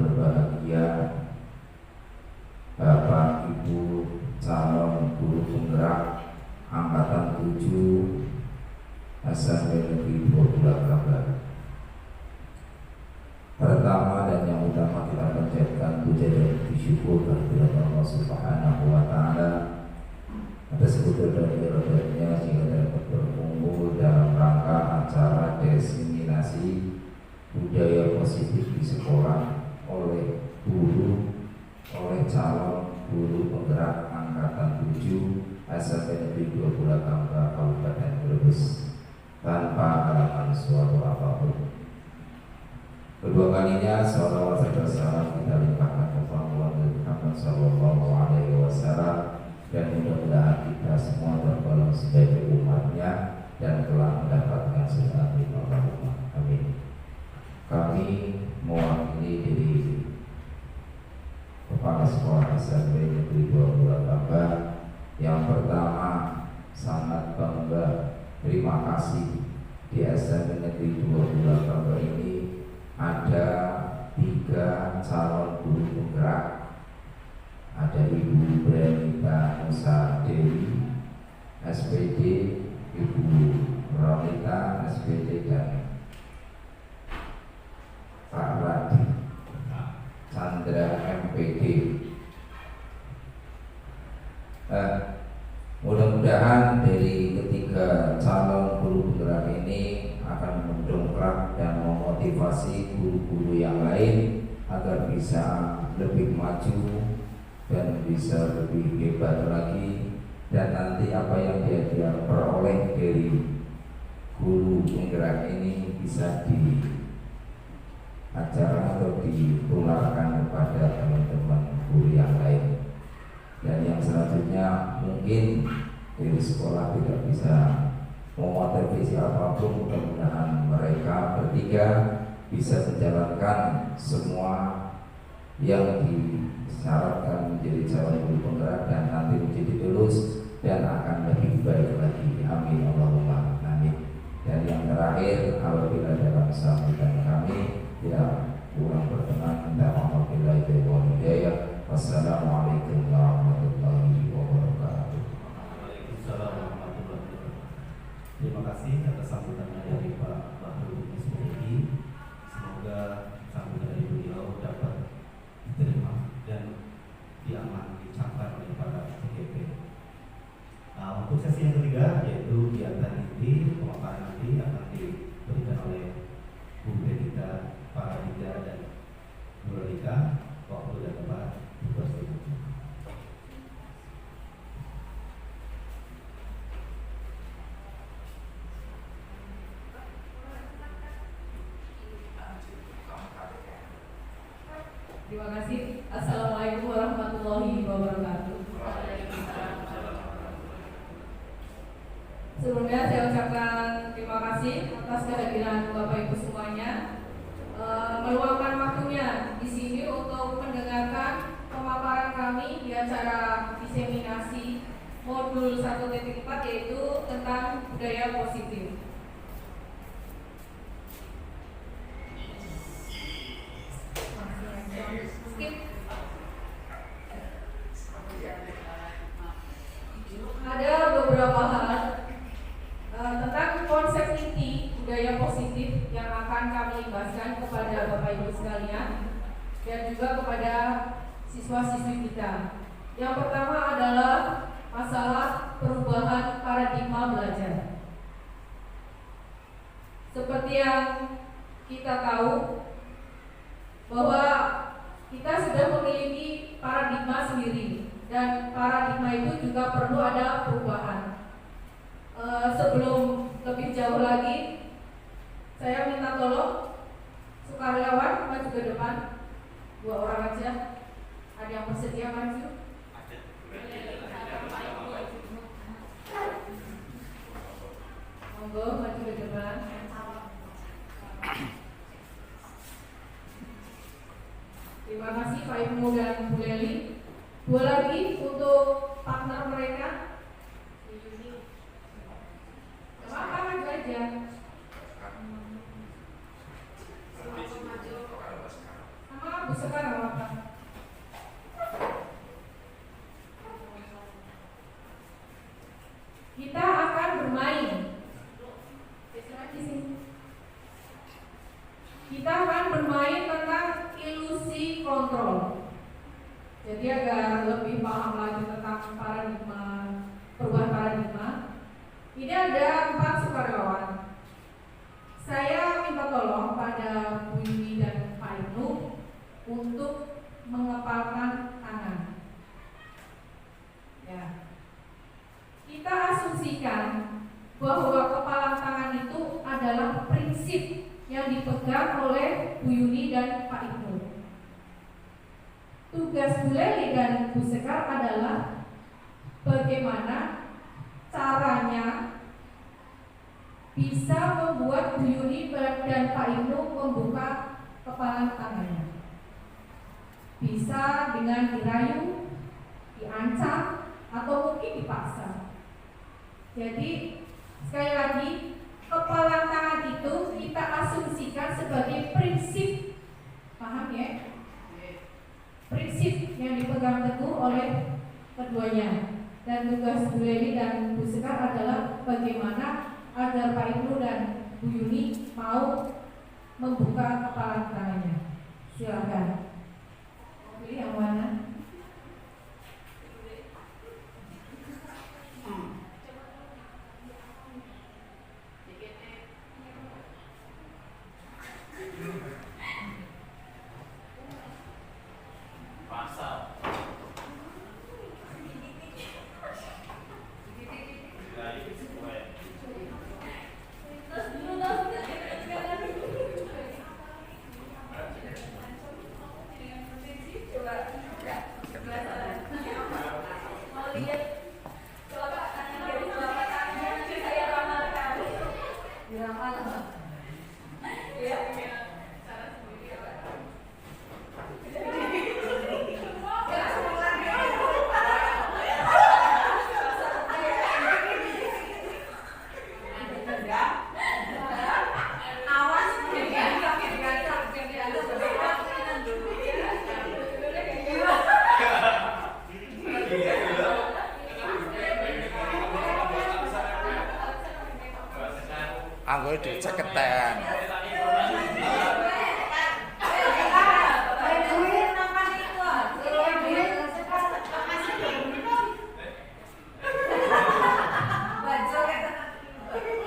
berbahagia Bapak Ibu calon guru penggerak angkatan 7 SMP Negeri 2 Bulakabar. Pertama dan yang utama kita panjatkan puja dan puji syukur kehadirat Allah Subhanahu wa taala atas kekuduran-Nya sehingga dapat berkumpul dalam rangka acara diseminasi budaya positif di sekolah oleh calon guru penggerak angkatan 7 SMP Negeri 2 Bulakabar Kabupaten Brebes tanpa halangan suatu apapun. Kedua kalinya salawat serta salam kita limpahkan kepada Muhammad sallallahu alaihi wasallam, dan mudah-mudahan kita semua tergolong sebagai umatnya dan telah mendapatkan syafaat Allahumma amin. Kami mewakili dari Kepala Sekolah SMP Negeri 2 Bulakabar. Yang pertama, sangat bangga, terima kasih di SMP Negeri 2 Bulakabar ini ada 3 calon guru penggerak. Ada Ibu Brenita Nusa Dewi SPD, Ibu Ronita SPD, dan Pak Radi Chandra MPD. Mudah-mudahan dari ketiga calon guru penggerak ini akan mendongkrak dan memotivasi guru-guru yang lain agar bisa lebih maju dan bisa lebih hebat lagi, dan nanti apa yang dia peroleh dari guru penggerak ini bisa di acara atau ditularkan kepada teman-teman guru yang lain. Dan yang selanjutnya mungkin dari sekolah tidak bisa memotivasi apapun, mudah-mudahan mereka bertiga bisa menjalankan semua yang disyaratkan menjadi calon guru penggerak dan nanti menjadi lulus dan akan lebih baik lagi. Amin Allahumma amin. Dan yang terakhir, apabila dalam sambutan kami tidak kurang berkenan, minta maaf bila itu hidayah. Wassalamualaikum warahmatullahi wabarakatuh. Waalaikumsalam warahmatullahi wabarakatuh. Terima kasih atas sambutannya dari Pak Bahrul Ismedi. Semoga sambutan dari beliau dapat diterima dan dicapai oleh para PGP. Untuk sesi yang ketiga, yaitu kegiatan inti pemaparan nanti akan diberikan oleh Bu Benita, Pak Radita, dan Bu Rolika. Waktu dan tempat dipersilakan. Terima kasih. Assalamualaikum warahmatullahi wabarakatuh. Sebelumnya saya ucapkan terima kasih atas kehadiran Bapak Ibu semuanya, meluangkan waktunya di sini untuk mendengarkan pemaparan kami di acara diseminasi modul 1.4 yaitu tentang budaya positif. Ada beberapa hal tentang konsep inti budaya positif yang akan kami bahaskan kepada Bapak Ibu sekalian dan juga kepada siswa-siswi kita. Yang pertama adalah masalah perubahan paradigma belajar. Seperti yang kita tahu bahwa kita sudah memiliki paradigma sendiri dan paradigma itu juga perlu ada perubahan. Sebelum lebih jauh lagi, saya minta tolong sukarelawan maju ke depan, 2 orang aja. Ada yang bersedia maju? Monggo maju ke depan. Terima kasih Pak Ibnu dan Bu Leli. 2 lagi untuk partner mereka. Apa maju aja. Sama Bu Sekar Kita akan bermain. Kita akan bermain tentang ilusi kontrol. Jadi agar lebih paham lagi tentang paradigma, perubahan paradigma, ini ada 4 sukarelawan. Saya minta tolong pada Bu Yuni dan Pak Ibnu untuk mengepalkan tangan. Ya. Kita asumsikan bahwa kepalan tangan itu adalah prinsip yang dipegang oleh Bu Yuni dan Pak Ibnu. Tugas Bu Leli dan Bu Sekar adalah bagaimana caranya bisa membuat Bu Yuni dan Pak Ibnu membuka kepalan tangannya. Bisa dengan dirayu, diancam, atau mungkin dipaksa. Jadi sekali lagi, kepalan tangan itu kita asumsikan sebagai prinsip, paham ya? Prinsip yang dipegang teguh oleh keduanya. Dan tugas Bu Leli dan Bu Sekar adalah bagaimana agar Pak Ibnu dan Bu Yuni mau membuka kepalan tangannya. Silakan. Mau pilih yang mana? Anggo diceketan.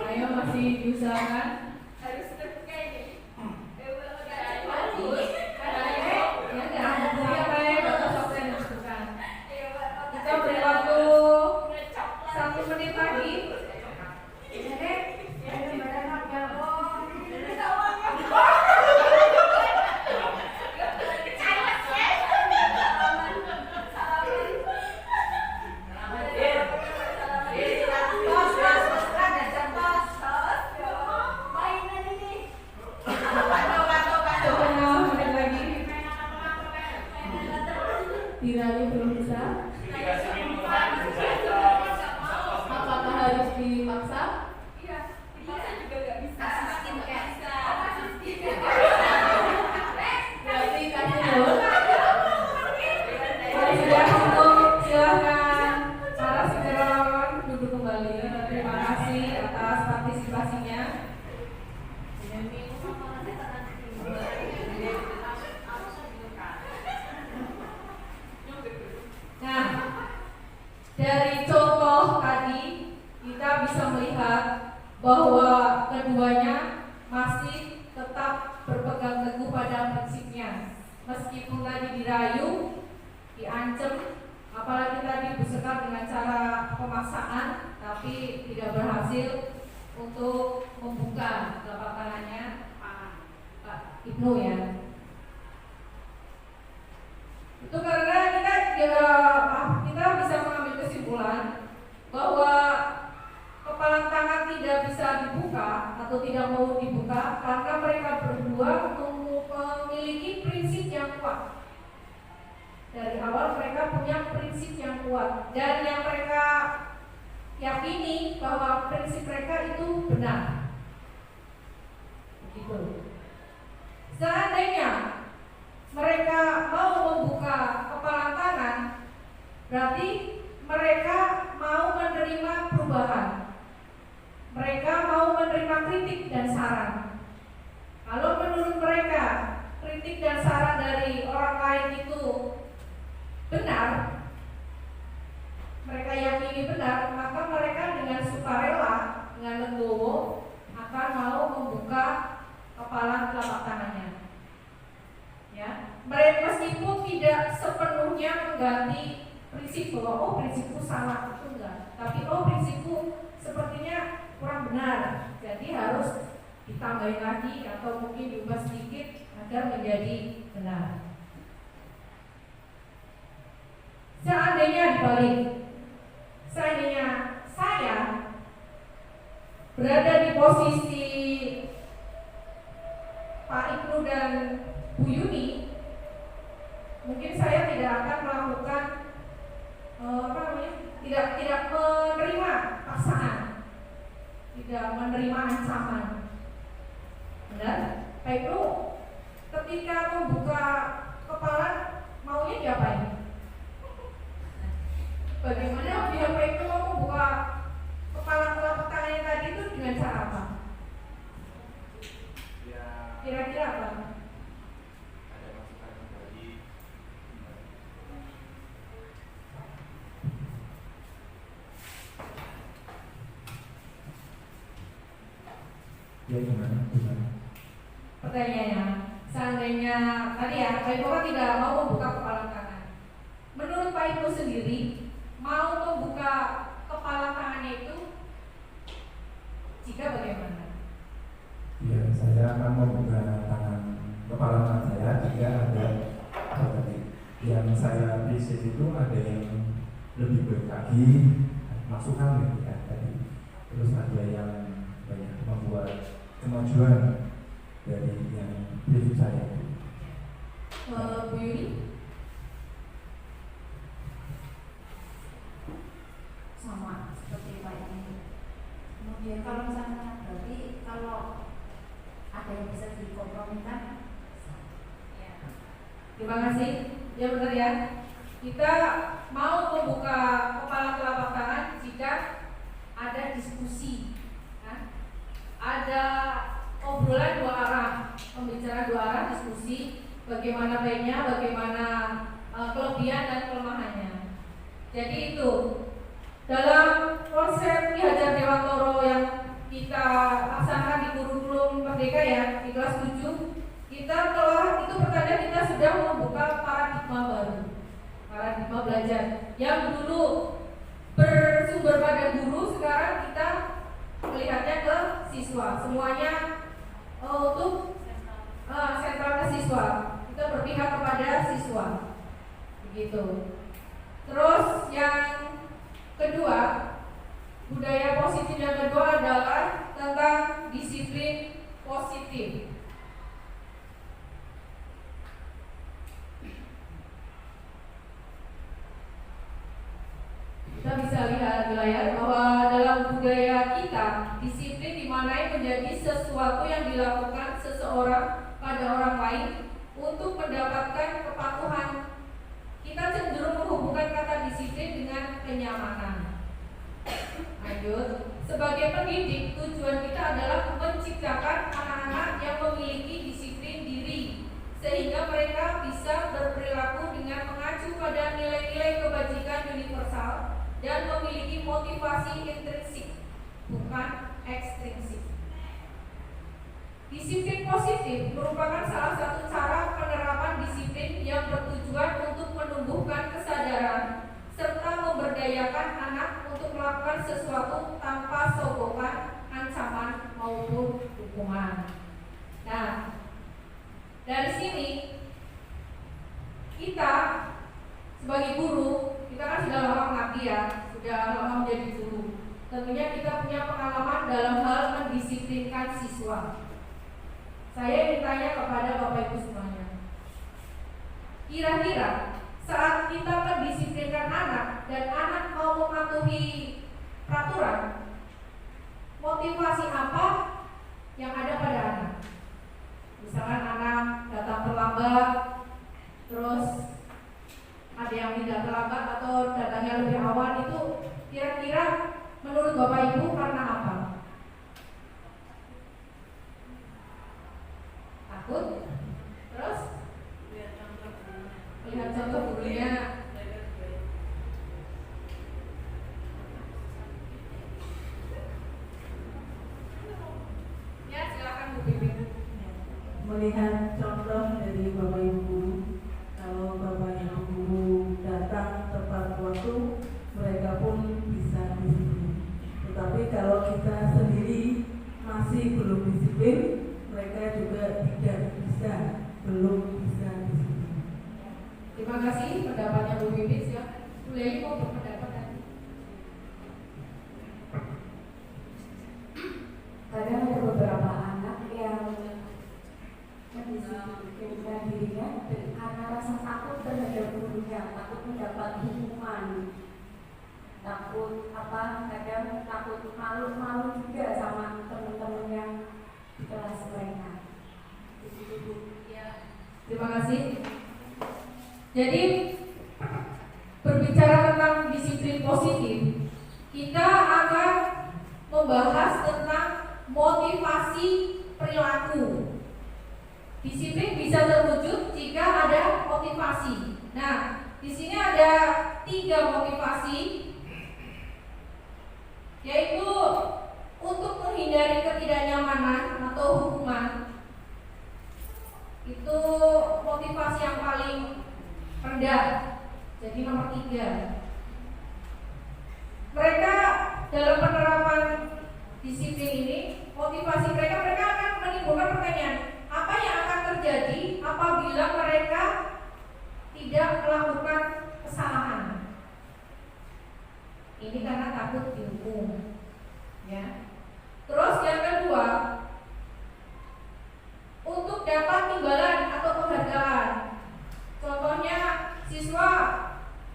Ayo masih diusahakan. Kita beri waktu 1 menit lagi. Dirayu belum bisa. Apakah harus dipaksa? Iya, dipaksa juga nggak bisa. Berarti kasih dulu. Sudah cukup, silahkan para senior duduk kembali. Terima kasih atas partisipasinya. Nah, dari contoh tadi kita bisa melihat bahwa keduanya masih tetap berpegang teguh pada prinsipnya. Meskipun tadi dirayu, diancam, apalagi tadi disekat dengan cara pemaksaan, tapi tidak berhasil untuk membuka telapak tangannya Pak Ibnu ya. Itu karena kita bisa mengambil kesimpulan bahwa kepalan tangan tidak bisa dibuka atau tidak mau dibuka karena mereka berdua memiliki prinsip yang kuat. Dari awal mereka punya prinsip yang kuat dan yang mereka yakini bahwa prinsip mereka itu benar. Begitu. Seandainya mereka mau membuka kepala tangan, berarti mereka mau menerima perubahan. Mereka mau menerima kritik dan saran. Kalau menurut mereka kritik dan saran dari orang lain itu benar, mereka yakini benar, maka mereka dengan sukarela, dengan legowo akan mau membuka kepala telapak tangannya. Ya, mereka meskipun tidak sepenuhnya mengganti prinsip bahwa oh prinsipku salah, itu enggak, tapi oh prinsipku sepertinya kurang benar, jadi harus ditambahin lagi atau mungkin diubah sedikit agar menjadi benar. Seandainya dibalik, seandainya saya berada di posisi Pak Ibnu dan Bu Yuni, mungkin saya tidak akan melakukan tidak menerima paksaan, tidak menerima ancaman. Benar? Pak Ibnu ketika membuka kepala maunya diapain? Bagaimana pihak Pak Ibnu mau membuka kepala telapak tangannya tadi itu dengan cara apa? Kira-kira apa? Ada masukan dari Ya gimana? Pertanyaannya, seandainya tadi ya Pak Ibnu kan tidak mau membuka kepala tangan. Menurut Pak Ibnu sendiri, mau membuka kepala tangannya itu jika bagaimana? Ya, saya akan membuka kepala tangan saya jika ada yang saya riset itu ada yang lebih baik lagi, masukan gitu ya tadi. Terus ada yang banyak membuat kemajuan dari yang prinsip saya. Bu Yuni? Sama seperti Pak ini. Kemudian kalau misalnya berarti kalau ada yang bisa dikompromikan. Ya. Terima kasih. Ya benar ya. Kita mau membuka kepala telapak tangan jika ada diskusi, ya. Ada obrolan dua arah, pembicaraan dua arah, diskusi bagaimana baiknya, bagaimana kelebihan dan kelemahannya. Jadi itu dalam konsep Ki Hajar Dewantoro yang kita laksanakan di kurikulum Merdeka ya di kelas 7, kita telah itu pertanda kita sudah membuka paradigma baru, paradigma belajar yang dulu bersumber pada guru, sekarang kita melihatnya ke siswa, semuanya untuk sentral ke siswa, kita berpihak kepada siswa, begitu. Terus yang kedua, budaya positif yang kedua adalah tentang disiplin positif. Kita bisa lihat di layar bahwa dalam budaya kita, disiplin dimaknai menjadi sesuatu yang dilakukan seseorang pada orang lain untuk mendapatkan kepatuhan. Kita cenderung menghubungkan kata disiplin dengan kenyamanan. Lanjut, sebagai pendidik, tujuan kita adalah menciptakan anak-anak yang memiliki disiplin diri, sehingga mereka bisa berperilaku dengan mengacu pada nilai-nilai kebajikan universal dan memiliki motivasi intrinsik, bukan ekstrinsik. Disiplin positif merupakan salah satu cara penerapan disiplin yang bertujuan untuk menumbuhkan kesadaran serta memberdayakan anak untuk melakukan sesuatu tanpa sogokan, ancaman maupun hukuman. Nah, dari sini kita sebagai guru, kita kan sudah lama mengabdi ya, sudah lama menjadi guru. Tentunya kita punya pengalaman dalam hal mendisiplinkan siswa. Saya ingin tanya kepada Bapak Ibu semuanya, kira-kira saat kita mendisiplinkan anak dan anak mau mematuhi peraturan, motivasi apa yang ada pada anak? Misalkan anak datang terlambat, terus ada yang tidak terlambat atau datangnya lebih awal, itu kira-kira menurut Bapak Ibu karena apa? Takut? Terus? Lihat contoh gurunya. Ya, silakan Bu Bibi. Melihat contoh dari Bapak Ibu, kalau Bapak Ibu guru datang tepat waktu, mereka pun bisa disiplin. Tetapi kalau kita sendiri masih belum disiplin, mereka juga tidak bisa, belum bisa disiplin. Terima kasih pendapatnya Bu Bibi. Ya, Bu Leli mau berpendapat tadi. Kadang ada beberapa anak yang mendisiplinkan dirinya karena rasa takut terhadap gurunya, takut mendapat hukuman, takut kadang takut malu juga sama teman-teman yang di kelas mereka. Ya, terima kasih. Jadi berbicara tentang disiplin positif, kita akan membahas tentang motivasi perilaku. Disiplin bisa terwujud jika ada motivasi. Nah, di sini ada 3 motivasi, yaitu untuk menghindari ketidaknyamanan atau hukuman. Itu motivasi yang paling rendah. Jadi nomor 3. Mereka dalam penerapan disiplin ini, motivasi mereka akan menimbulkan pertanyaan, apa yang akan terjadi apabila mereka tidak melakukan kesalahan? Ini karena takut dihukum, ya. Terus yang kedua, untuk dapat imbalan atau penghargaan. Contohnya siswa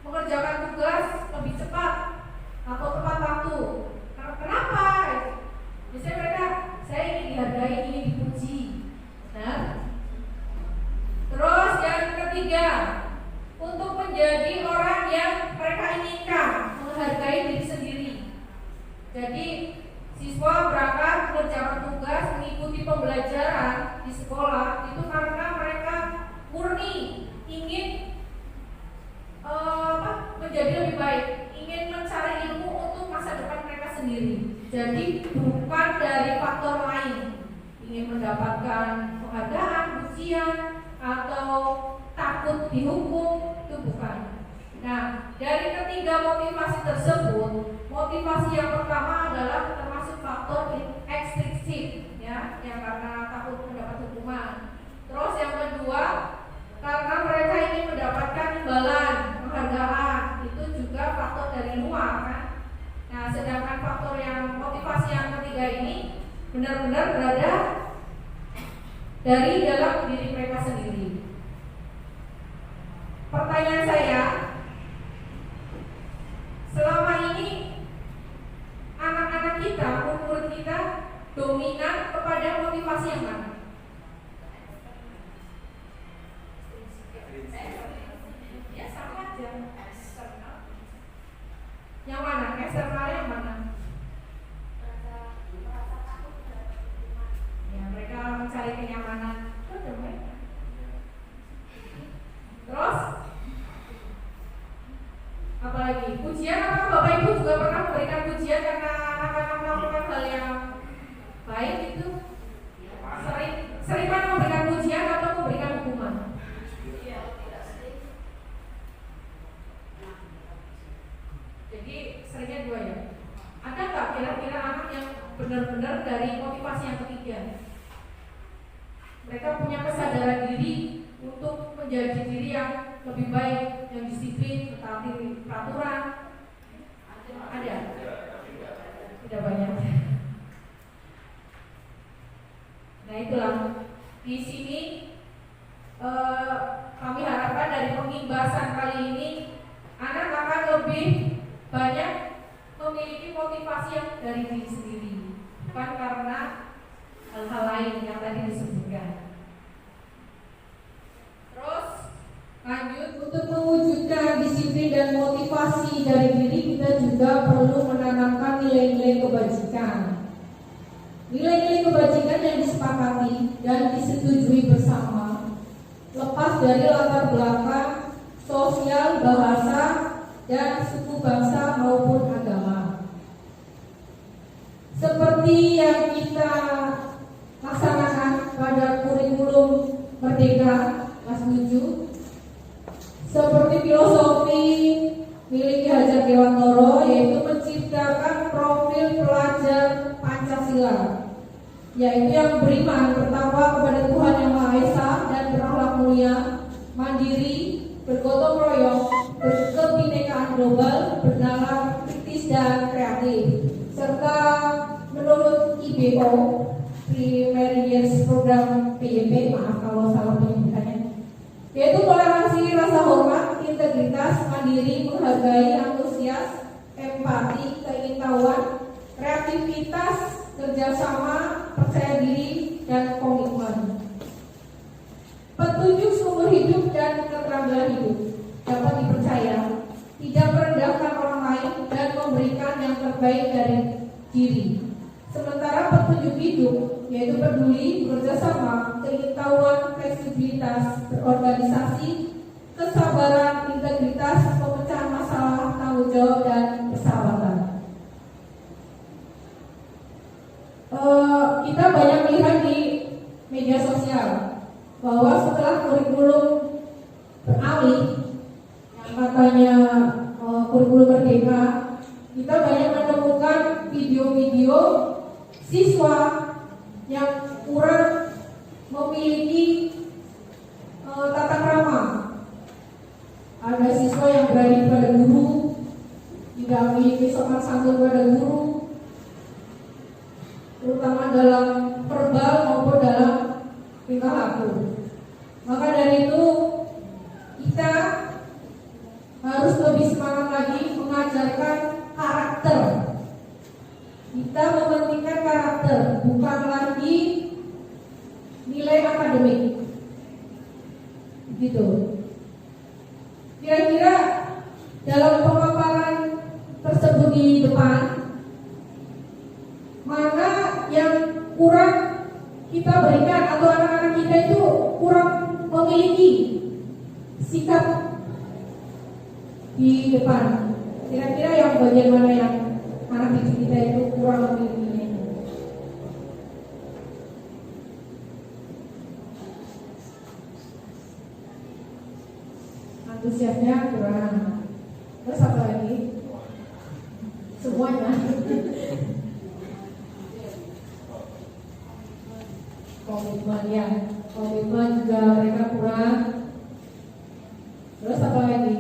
mengerjakan tugas lebih cepat atau tepat waktu. Kenapa? Biasanya mereka, saya ingin dihargai, ingin dipuji. Nah, terus yang ketiga, untuk menjadi orang yang mereka inginkan, menghargai diri sendiri. Jadi siswa berangkat mengerjakan tugas, mengikuti pembelajaran di sekolah itu karena mereka murni ingin menjadi lebih baik, ingin mencari ilmu untuk masa depan mereka sendiri. Jadi bukan dari faktor lain, ingin mendapatkan penghargaan, pujian, atau takut dihukum, itu bukan. Nah, dari ketiga motivasi tersebut, motivasi yang pertama adalah termasuk faktor ekstrinsik, ya, yang karena takut mendapat hukuman. Terus yang kedua, karena mereka ingin mendapatkan imbalan, penghargaan, itu juga faktor dari luar, kan? Nah, sedangkan faktor yang motivasi yang ketiga ini benar-benar berada dari dalam diri mereka sendiri. Pertanyaan saya, selama ini anak-anak kita, murid kita dominan kepada motivasi yang mana? Ya sama aja. Yang mana? Eksternal yang mana? Ya, mereka mencari kenyamanan. Terus apalagi? Pujian, apakah Bapak Ibu juga pernah memberikan pujian karena anak-anak melakukan hal yang baik itu? Sering mana memberikan pujian atau memberikan hukuman? Jadi seringnya dua ya. Ada nggak kira-kira anak yang benar-benar dari motivasi yang ketiga? Mereka punya kesadaran diri untuk menjadi diri yang lebih baik, yang disiplin, mentaati peraturan. Ada? Tidak banyak. Nah itulah di sini kami harapkan dari pengimbasan kali ini anak akan lebih banyak memiliki motivasi yang dari diri sendiri, bukan karena hal-hal lain yang tadi disebutkan. Terus evaluasi dari diri, kita juga perlu menanamkan nilai-nilai kebajikan. Nilai-nilai kebajikan yang disepakati dan disetujui bersama, lepas dari latar belakang sosial, bahasa, dan suku bangsa maupun agama. Seperti yang kita laksanakan pada kurikulum Merdeka kelas 7, seperti filosofi milik Ki Hajar Dewantoro, yaitu menciptakan profil pelajar Pancasila, yaitu yang beriman pertama kepada Tuhan Yang Maha Esa dan berakhlak mulia, mandiri, bergotong royong, berkebinekaan global, bernalar kritis dan kreatif, serta menurut IBO Primary Years Program PYP, maaf kalau salah penyebutannya, yaitu toleransi, rasa hormat, integritas, mandiri, menghargai, antusias, empati, keingintahuan, kreativitas, kerjasama, percaya diri, dan komitmen. Petunjuk seumur hidup dan keterampilan hidup dapat dipercaya, tidak merendahkan orang lain, dan memberikan yang terbaik dari diri. Sementara petunjuk hidup yaitu peduli, bekerjasama, keingintahuan, fleksibilitas, berorganisasi, kesabaran, integritas, pemecahan masalah, tanggung jawab, dan persahabatan. Kita banyak melihat di media sosial bahwa setelah kurikulum beralih yang katanya kurikulum Merdeka, kita banyak menemukan video-video siswa yang kurang memiliki tata krama. Ada siswa yang berani pada guru, tidak memiliki sopan santun pada guru, terutama dalam verbal maupun dalam tingkah laku. Maka dari itu kita harus lebih semangat lagi mengajarkan karakter. Kita mementingkan karakter, bukan lagi nilai akademik. Gitu. Kira-kira dalam pemaparan tersebut di depan, mana yang kurang kita berikan atau anak-anak kita itu kurang memiliki sikap di depan? Kira-kira yang bagian mana yang anak didik kita itu kurang memilikinya? Antusiasnya kurang. Terus apa lagi? Semuanya. Komitmen ya, komitmen juga mereka kurang. Terus apa lagi?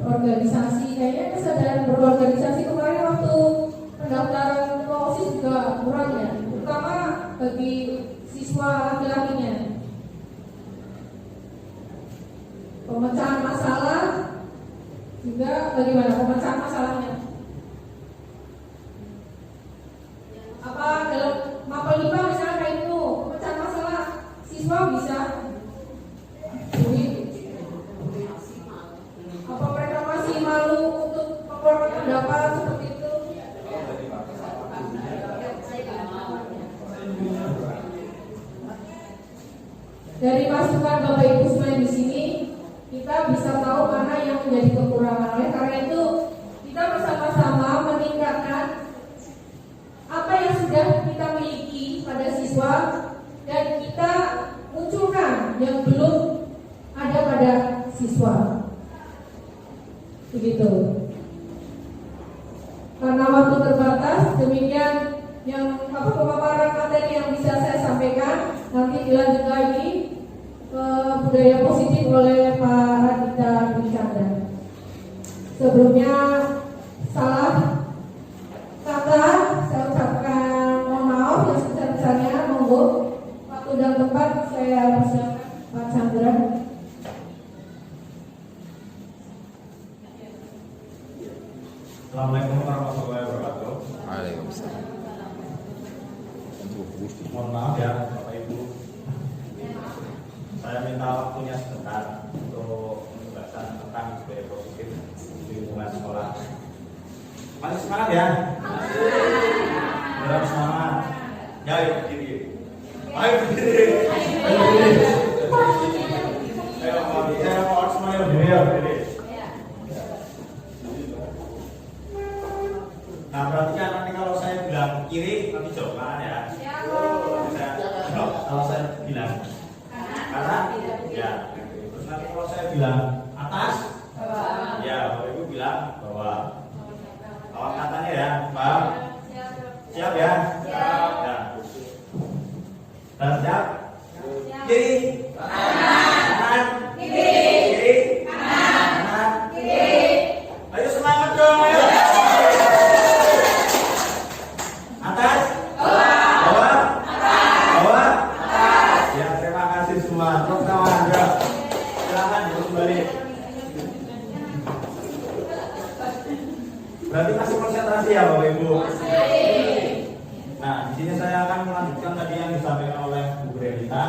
Organisasi, kayaknya kesadaran berorganisasi kemarin waktu pendaftaran ketua OSIS juga kurang ya, terutama bagi siswa laki-lakinya. Pemecahan masalah juga bagaimana pemecahan masalahnya? Apa dalam mapel IPA misalnya kayak itu pemecahan masalah siswa bisa sulit? Apa mereka masih malu untuk mengeluarkan pendapat seperti itu? Dari masukan Bapak Ibu semua di sini, kita bisa tahu mana yang menjadi kekurangan. Oleh karena itu, kita bersama-sama meningkatkan apa yang sudah kita miliki pada siswa dan kita munculkan yang belum ada pada siswa. Begitu. Karena waktu terbatas, demikian yang pemaparan materi yang bisa saya sampaikan. Nanti dilanjut lagi ke budaya positif oleh Pak Radita Dwi Chandra. Sebelumnya salah kata saya ucapkan mohon maaf yang sebesar-besarnya. Monggo waktu dan tempat saya persilakan Pak Chandra. Assalamualaikum warahmatullahi wabarakatuh. Waalaikumsalam. Mohon maaf ya Bapak Ibu, saya semangat ya. Tetap semangat. Ya, berdiri. Ayo berdiri. Saya mau semuanya berdiri ya, berdiri. Nah, perhatikan nanti kalau saya bilang kiri, nanti jawab kanan ya. Kalau saya bilang kanan, ya. Terus nanti kalau saya bilang atas, ya, Bapak Ibu bilang bawah. Awak katanya ya, paham? Siap ya? Siap. Ya. Dan siap? Kiri, kanan, kiri, kanan, ayo semangat dong, ayo. Atas, bawah, bawah. Ya, terima kasih semua. Tepuk tangan ya. Silakan kembali. Berarti masih konsentrasi ya Bapak Ibu. Nah, di sini saya akan melanjutkan tadi yang disampaikan oleh Bu Grenita.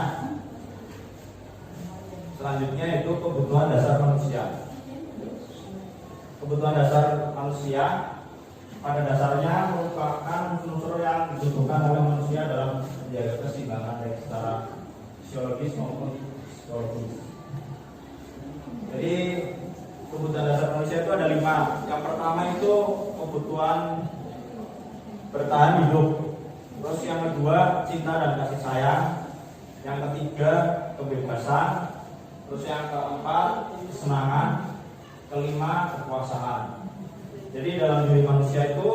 Selanjutnya itu kebutuhan dasar manusia. Kebutuhan dasar manusia pada dasarnya merupakan unsur yang dibutuhkan oleh manusia dalam menjaga keseimbangan baik secara fisiologis maupun psikologis. Jadi kebutuhan dasar manusia itu ada 5. Yang pertama itu kebutuhan bertahan hidup. Terus yang kedua cinta dan kasih sayang. Yang ketiga kebebasan. Terus yang keempat kesenangan. Kelima kekuasaan. Jadi dalam diri manusia itu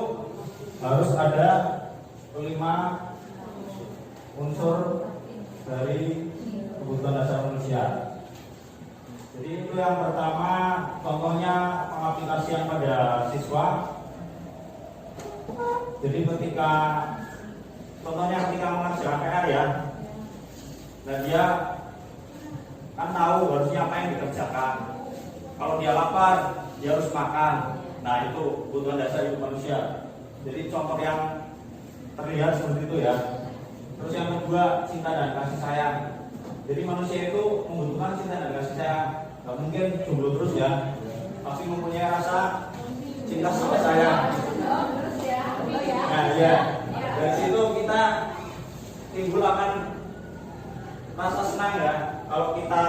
harus ada 5 unsur dari kebutuhan dasar manusia. Jadi itu yang pertama, contohnya pengaplikasian pada siswa. Jadi ketika mengerjakan PR ya, dan dia kan tahu harusnya apa yang dikerjakan. Kalau dia lapar, dia harus makan. Nah itu kebutuhan dasar hidup manusia. Jadi contoh yang terlihat seperti itu ya. Terus yang kedua, cinta dan kasih sayang. Jadi manusia itu membutuhkan cinta dan kasih sayang. Gak mungkin jomblo terus ya. Pasti mempunyai rasa cinta sama sayang. Nah ya, dari situ kita timbul akan rasa senang ya. Kalau kita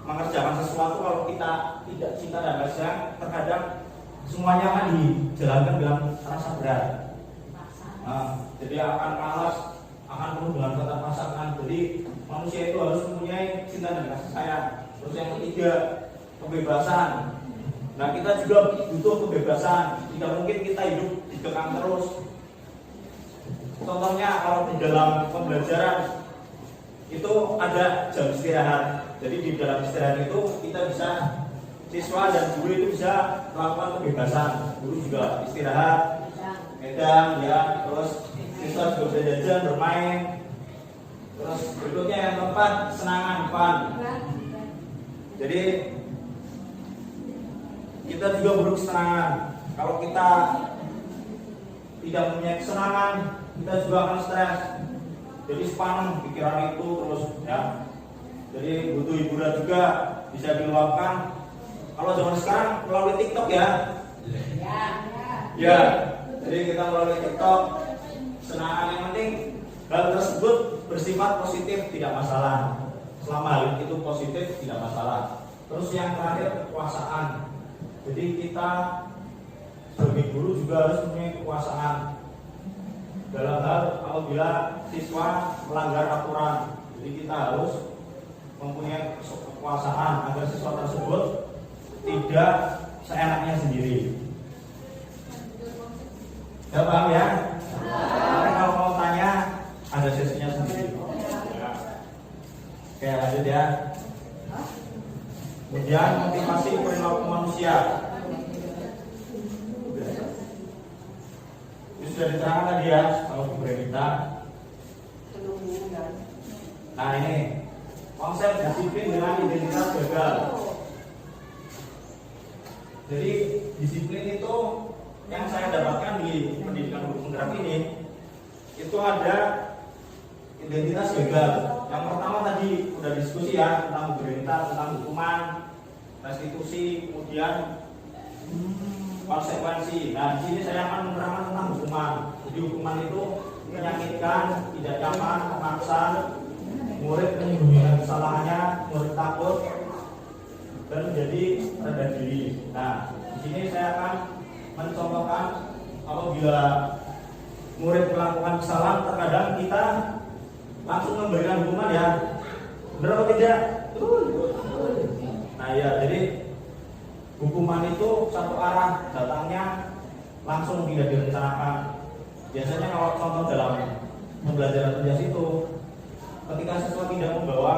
mengerjakan sesuatu, kalau kita tidak cinta dan kasih sayang, terkadang semuanya akan dijalankan dengan rasa berat. Nah, jadi akan malas, akan penuh dengan keterpaksaan. Jadi manusia itu harus mempunyai cinta dan kasih sayang. Terus yang ketiga, kebebasan. Nah, kita juga butuh kebebasan. Tidak mungkin kita hidup dikekang terus. Contohnya kalau di dalam pembelajaran itu ada jam istirahat. Jadi di dalam istirahat itu kita bisa, siswa dan guru itu bisa melakukan kebebasan. Guru juga istirahat, medang ya, terus siswa juga bisa jajan, bermain. Terus berikutnya yang keempat, kesenangan, fun. Jadi kita juga butuh kesenangan. Kalau kita tidak mempunyai kesenangan, kita juga akan stres. Jadi sepaneng pikiran itu terus ya. Jadi butuh hiburan juga, bisa diluapkan. Kalau zaman sekarang melalui TikTok ya. Ya. Jadi kita melalui TikTok, senangan yang penting hal tersebut bersifat positif, tidak masalah. Selama hal itu positif, tidak masalah. Terus yang terakhir kekuasaan. Jadi kita sebagai guru juga harus mempunyai kekuasaan dalam hal apabila siswa melanggar aturan. Jadi kita harus mempunyai kekuasaan agar siswa tersebut tidak seenaknya sendiri. Ya paham ya? Karena kalau mau tanya ada sesinya sendiri. Oke, lanjut ya. Kemudian motivasi perilaku manusia. Ini sudah diterangkan tadi ya kalau Bu Grenita. Nah ini konsep disiplin dengan identitas gagal. Jadi disiplin itu yang saya dapatkan di pendidikan guru penggerak ini, itu ada identitas gagal. Yang pertama tadi udah diskusi ya tentang Bu Grenita, tentang hukuman, restitusi, kemudian konsekuensi. Nah, di sini saya akan menerangkan tentang hukuman. Jadi hukuman itu menyakitkan, tidak nyaman, memaksa, murid menyembunyikan kesalahannya, murid takut, dan menjadi rendah diri. Nah, di sini saya akan mencontohkan apabila murid melakukan kesalahan, terkadang kita langsung memberikan hukuman ya, benar atau tidak? Nah ya, jadi hukuman itu satu arah, datangnya langsung tidak direncanakan. Biasanya kalau contoh dalam pembelajaran tugas itu, ketika siswa tidak membawa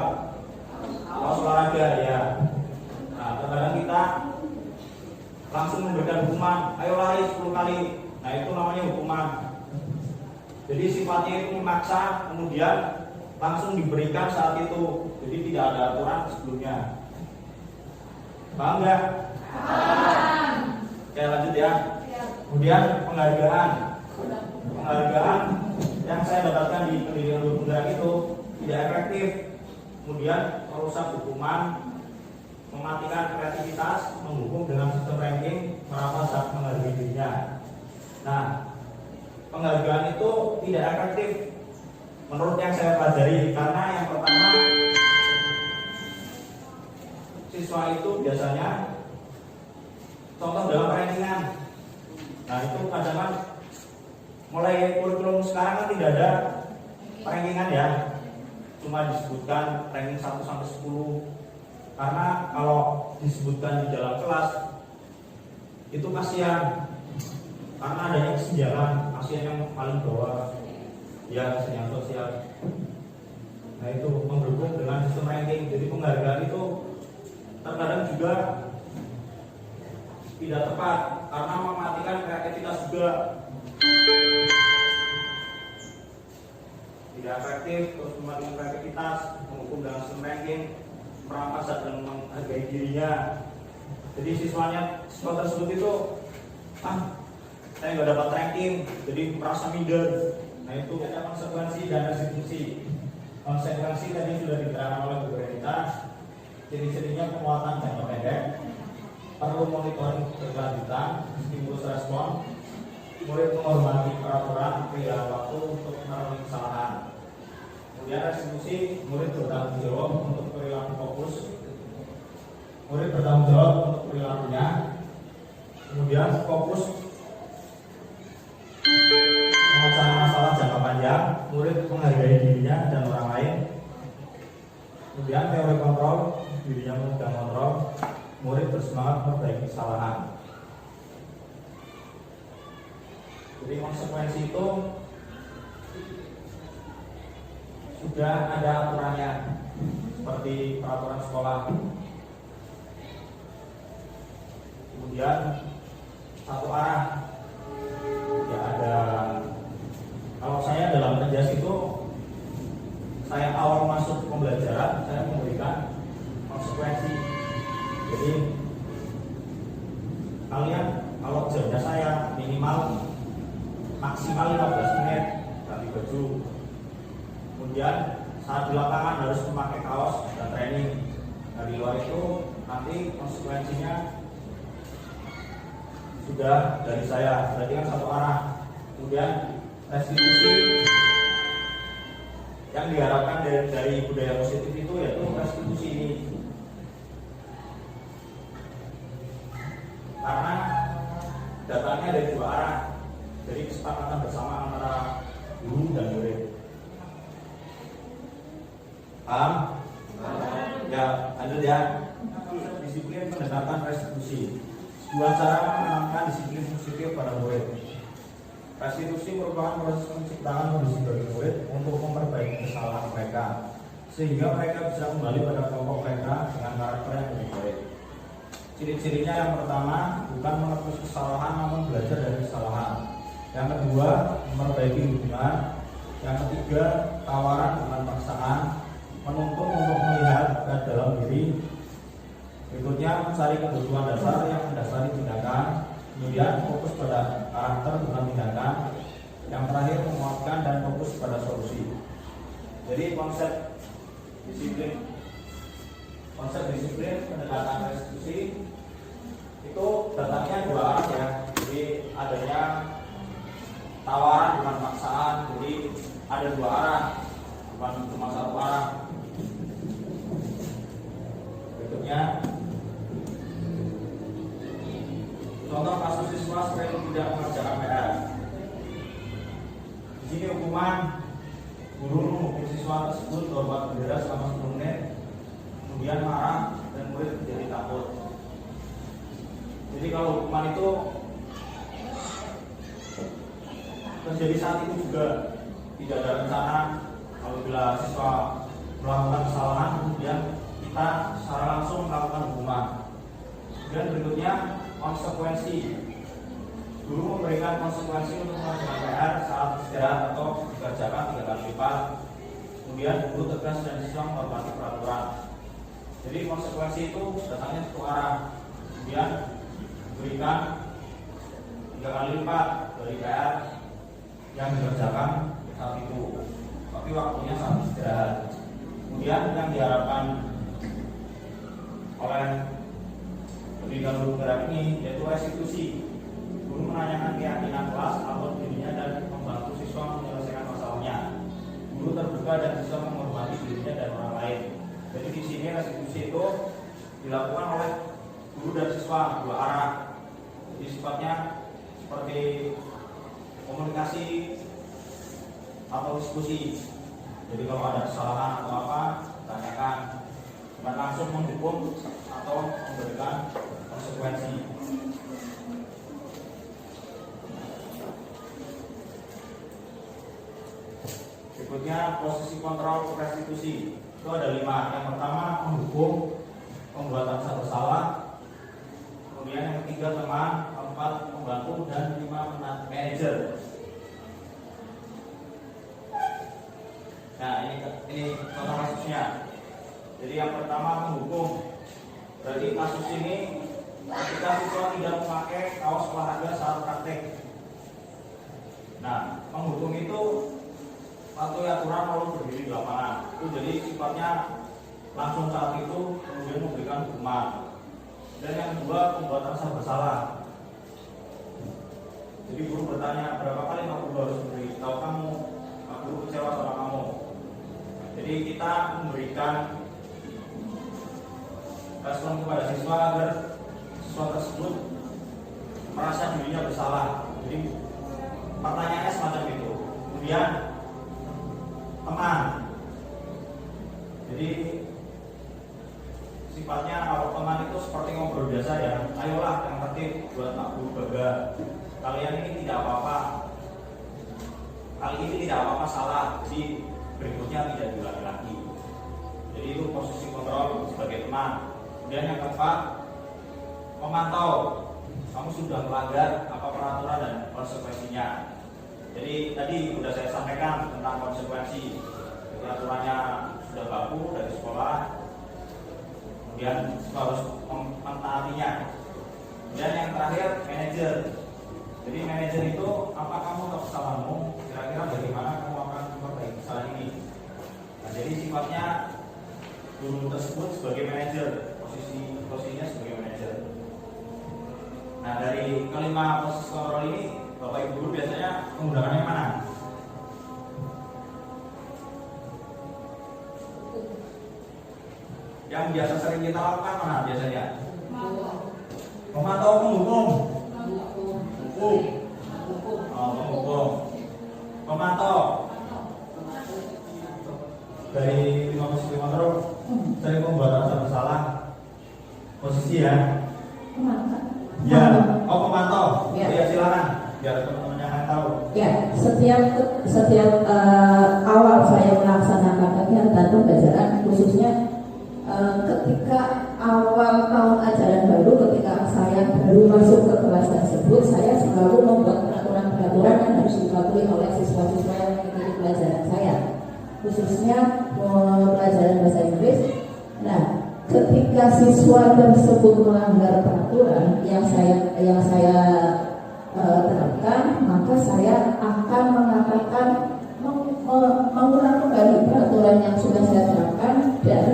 alas olahraga ya, nah terkadang kita langsung memberikan hukuman, ayo lari 10 kali. Nah itu namanya hukuman. Jadi sifatnya itu memaksa, kemudian langsung diberikan saat itu. Jadi tidak ada aturan sebelumnya. Paham nggak? Paham. Oke lanjut ya. Kemudian penghargaan yang saya dapatkan di pendidikan guru penggerak itu tidak efektif. Kemudian merusak hukuman, mematikan kreativitas, menghukum dengan sistem ranking, merampas hak menghargai dirinya. Nah, penghargaan itu tidak efektif menurut yang saya pelajari, karena yang pertama siswa itu biasanya contoh dalam rankingan. Nah itu kadang kan mulai kurikulum sekarang kan tidak ada rankingan ya, cuma disebutkan ranking 1 sampai 10. Karena kalau disebutkan di dalam kelas itu kasihan, karena adanya kesenjangan, kasihan yang paling bawah ya kesenjangan sosial. Nah itu mendukung dengan sistem ranking. Jadi penghargaan itu terkadang juga tidak tepat karena mematikan kreativitas juga, tidak efektif, terus mematikan kreativitas, menghukum dengan sistem ranking, merampas dan menghargai dirinya. Jadi siswa tersebut itu saya nggak dapat ranking, jadi merasa minder. Nah itu ada konsekuensi dan restitusi. Konsekuensi tadi sudah diterangkan oleh guru kita. Ciri-cirinya penguatan jangka pendek, perlu monitoring berkelanjutan, stimulus respon, murid menghormati peraturan, perilaku waktu untuk memenuhi kesalahan. Kemudian restitusi, murid bertanggung jawab untuk perilaku fokus, murid bertanggung jawab untuk perilakunya. Kemudian fokus pemecahan masalah jangka panjang, murid menghargai dirinya dan orang lain. Kemudian teori kontrol, dirinya memegang kontrol, murid bersemangat memperbaiki kesalahan. Jadi konsekuensi itu sudah ada aturannya, seperti peraturan sekolah. Kemudian satu arah, tidak ada. Kalau saya dalam kerja itu, saya awal masuk pembelajaran, saya memberikan konsekuensi. Jadi kalian kalau jamnya saya minimal maksimal 15 menit ganti baju. Kemudian saat di lapangan harus memakai kaos dan training. Nah di luar itu nanti konsekuensinya sudah dari saya, berarti kan satu arah. Kemudian restitusi yang diharapkan dari budaya positif itu yaitu restitusi ini, karena datangnya dari dua arah, jadi kesepakatan bersama antara guru dan murid. Paham? Ya, lanjut ya. Disiplin pendekatan restitusi, sebuah cara menanamkan disiplin positif pada murid. Restitusi merupakan proses menciptakan kondisi bagi murid untuk memperbaiki kesalahan mereka, sehingga mereka bisa kembali pada kelompok mereka dengan karakter yang lebih baik. Ciri-cirinya yang pertama, bukan menghapus kesalahan namun belajar dari kesalahan. Yang kedua, memperbaiki hubungan. Yang ketiga, tawaran bukan paksaan, menuntut untuk melihat ke dalam diri. Berikutnya, mencari kebutuhan dasar yang mendasari tindakan. Kemudian fokus pada karakter bukan tindakan. Yang terakhir, menguatkan dan fokus pada solusi. Jadi konsep disiplin pendekatan restitusi itu datangnya dua arah ya. Jadi adanya tawaran bukan paksaan, jadi ada dua arah, bukan cuma satu arah. Berikutnya, contoh kasus siswa sering tidak mengerjakan PR. Di sini hukuman guru menghukum siswa tersebut berbuat bendera selama 10 menit, kemudian marah dan murid menjadi takut. Jadi kalau hukuman itu terjadi saat itu juga tidak ada rencana, apabila siswa melakukan kesalahan kemudian kita secara langsung melakukan hukuman. Dan berikutnya konsekuensi. Guru memberikan konsekuensi untuk mengerjakan PR saat istirahat atau dikerjakan 3 kali lipat. Kemudian guru tegas dan siswa menghormati peraturan. Jadi konsekuensi itu datangnya satu arah. Kemudian berikan 3 kali lipat dari PR yang dikerjakan saat itu, tapi waktunya saat istirahat. Kemudian yang diharapkan oleh pendidikan guru penggerak ini yaitu restitusi. Guru menanyakan keyakinan kelas atau dirinya dan membantu siswa menyelesaikan masalahnya. Guru terbuka dan siswa menghormati dirinya dan orang lain. Jadi di sini restitusi itu dilakukan oleh guru dan siswa dua arah. Jadi sifatnya seperti komunikasi atau diskusi. Jadi kalau ada kesalahan atau apa, tanyakan, bukan langsung menghukum atau memberikan konsekuensi. Berikutnya posisi kontrol restitusi. Itu ada 5. Yang pertama menghukum, pembuatan satu salah. Kemudian yang ketiga teman, 4 membantu, dan 5 manajer. Nah ini contoh kasusnya. Jadi yang pertama menghukum. Berarti kasus ini ketika siswa tidak memakai kaos olahraga saat praktek. Nah menghukum itu patuhi aturan lalu berdiri di lapangan. Itu jadi sifatnya langsung saat itu, kemudian memberikan hukuman. Dan yang kedua pembuatan serba salah. Jadi guru bertanya, berapa kali Pak Guru harus memberitahu kamu, Pak Guru kecewa sama kamu. Jadi kita memberikan respon kepada siswa agar siswa tersebut merasa dirinya bersalah. Jadi pertanyaannya semacam itu. Kemudian teman. Jadi sifatnya kalau teman itu seperti ngobrol biasa ya. Ayolah yang tertib buat Pak Guru bangga. Kalian ini tidak apa-apa. Kali ini tidak apa-apa salah. Jadi berikutnya tidak diulangi lagi. Jadi itu posisi kontrol sebagai teman. Kemudian yang keempat, memantau. Kamu sudah melanggar apa peraturan dan konsekuensinya. Jadi tadi sudah saya sampaikan tentang konsekuensi. Peraturannya sudah baku dari sekolah, kemudian harus mentaatinya. Kemudian yang terakhir manajer. Jadi manajer itu apa kamu tahu kesalahanmu, kira-kira bagaimana kamu akan memperbaiki kesalahan ini. Nah, jadi sifatnya guru tersebut sebagai manajer, posisinya sebagai manajer. Nah dari kelima posisi kontrol ini, Bapak Ibu guru biasanya menggunakannya mana? Yang biasa sering kita lakukan mana biasanya? Memantau, menghukum. Menghukum. Memantau. Dari 5 posisi kontrol, sering pembuatan serba salah. Posisi ya? Ya. Oh pemantau. Ya silakan. Biar teman-teman yang tahu. Ya, setiap awal saya melaksanakan kegiatan pembelajaran, khususnya ketika awal tahun ajaran baru, ketika saya baru masuk ke kelas tersebut, saya selalu membuat peraturan-peraturan yang harus dipatuhi oleh siswa-siswa yang mengikuti pelajaran saya, khususnya pelajaran bahasa Inggris. Nah, ketika siswa tersebut melanggar peraturan yang saya terapkan, maka saya akan mengatakan mengulang kembali peraturan yang sudah saya terapkan, dan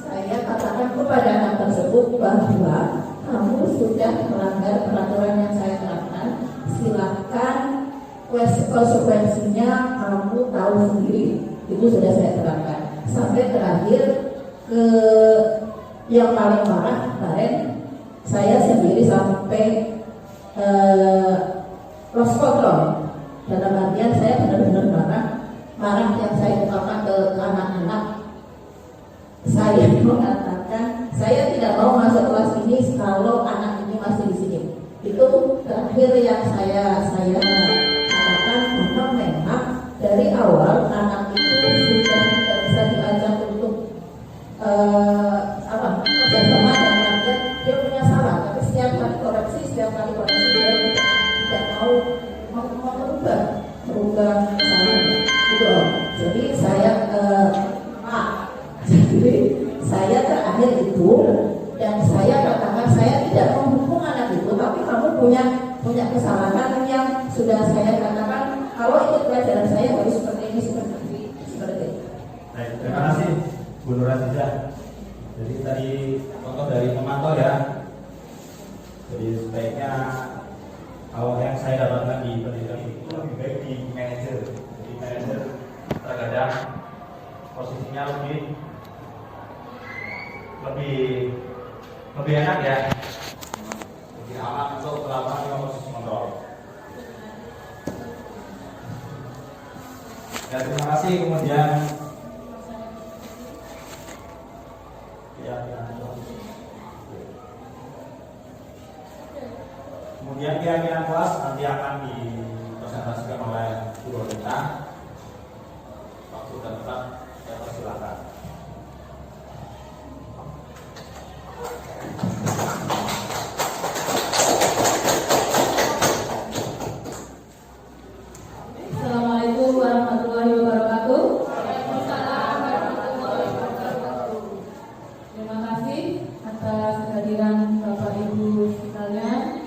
saya katakan kepada anak tersebut bahwa kamu sudah melanggar peraturan yang saya terapkan, sudah saya terangkan. Sampai terakhir ke yang paling parah kemarin, saya sendiri sampai lost control. Dalam artian saya benar-benar marah yang saya ungkapkan ke anak-anak. Saya mengatakan saya tidak mau masuk kelas ini kalau anak ini masih di sini. Itu terakhir yang saya katakan, karena memang dari awal anak itu sudah tidak bisa diajak untuk bersama, dan artian dia punya salah, tapi setiap kali koreksi dia tidak mau merubah kesalahannya gitu loh. Jadi saya terakhir itu, dan saya katakan saya tidak menghukum anak itu, tapi kamu punya kesalahan yang sudah saya katakan kalau itu pelajaran saya harus seperti ini. Baik, terima kasih Bu Nur Aziza. Jadi tadi contoh dari pemantau ya. Jadi sebaiknya awal yang saya dapatkan di pendidikan itu lebih baik di manajer. Jadi manajer terkadang posisinya lebih enak ya, lebih aman untuk melakukan proses kontrol. Ya, terima kasih. Kemudian keyakinan kelas nanti akan dipresentasikan oleh guru kita. Waktu dan tempat saya persilakan. Assalamualaikum warahmatullahi wabarakatuh. Waalaikumsalam warahmatullahi wabarakatuh. Terima kasih atas kehadiran Bapak Ibu sekalian.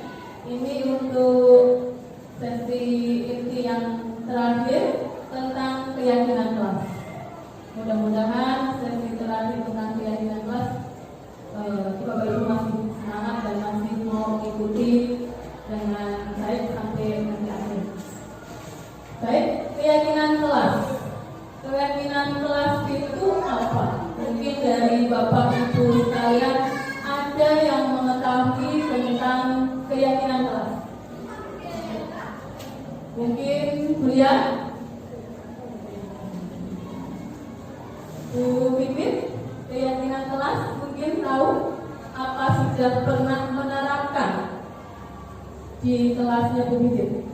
Ini untuk sesi inti yang terakhir tentang keyakinan kelas. Mudah-mudahan sesi terakhir tentang keyakinan kelas Bapak Ibu masih semangat dan masih mau mengikuti dengan baik sampai nanti akhir. Baik, keyakinan kelas. Keyakinan kelas itu apa? Mungkin dari Bapak Ibu sekalian ada yang mengetahui tentang keyakinan kelas. Mungkin Buya, Bu Pipit, keyakinan kelas mungkin tahu apa sudah pernah menerapkan di kelasnya Bu Pipit?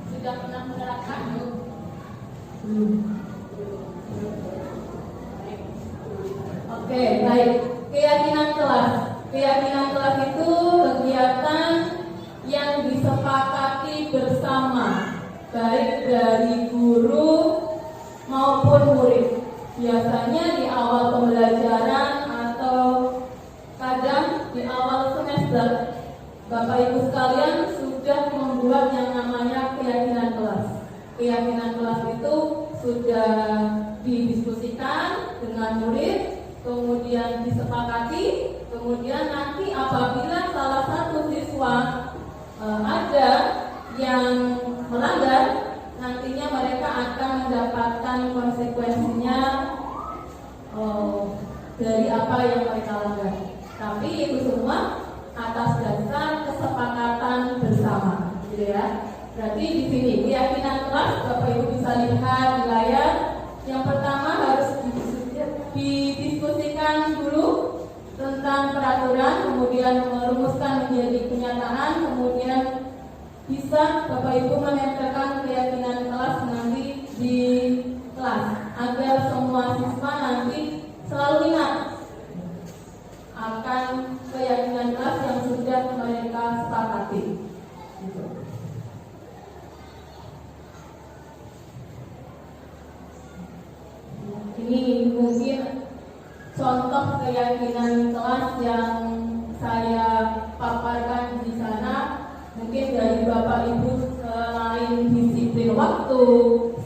Sudah pernah menerapkan? Belum. Oke, baik. Keyakinan kelas. Keyakinan kelas itu kegiatan yang disepakati bersama, baik dari guru maupun murid. Biasanya di awal pembelajaran atau kadang di awal semester, Bapak Ibu sekalian sudah membuat yang namanya keyakinan kelas. Keyakinan kelas itu sudah didiskusikan dengan murid, kemudian disepakati, kemudian nanti apabila salah satu siswa ada yang melanggar, nantinya mereka akan mendapatkan konsekuensinya dari apa yang mereka langgar. Tapi itu semua atas dasar kesepakatan bersama, gitu ya. Berarti di sini keyakinan kelas Bapak Ibu bisa lihat di layar. Yang pertama harus didiskusikan dulu tentang peraturan, kemudian merumuskan menjadi kenyataan, kemudian bisa Bapak Ibu menempelkan keyakinan kelas nanti di kelas agar semua siswa nanti selalu ingat akan keyakinan kelas yang sudah mereka sepakati. Ini mungkin contoh keyakinan kelas yang saya paparkan di sana. Mungkin dari Bapak Ibu selain disiplin waktu,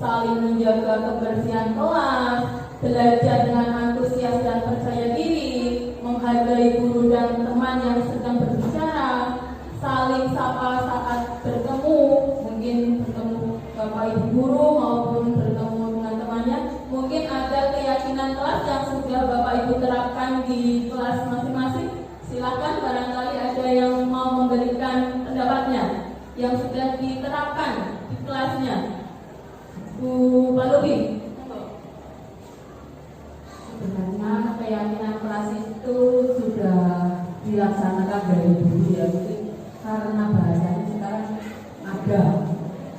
saling menjaga kebersihan kelas, belajar dengan antusias dan percaya diri, menghargai guru dan teman yang sedang berbicara, saling sapa saat bertemu, mungkin bertemu Bapak Ibu guru maupun bertemu dengan temannya, Bapak Ibu terapkan di kelas masing-masing? Silakan, barangkali ada yang mau memberikan pendapatnya yang sudah diterapkan di kelasnya. Bu Palubi. Sebenarnya keyakinan kelas itu sudah dilaksanakan dari dulu ya, karena bahasanya sekarang ada.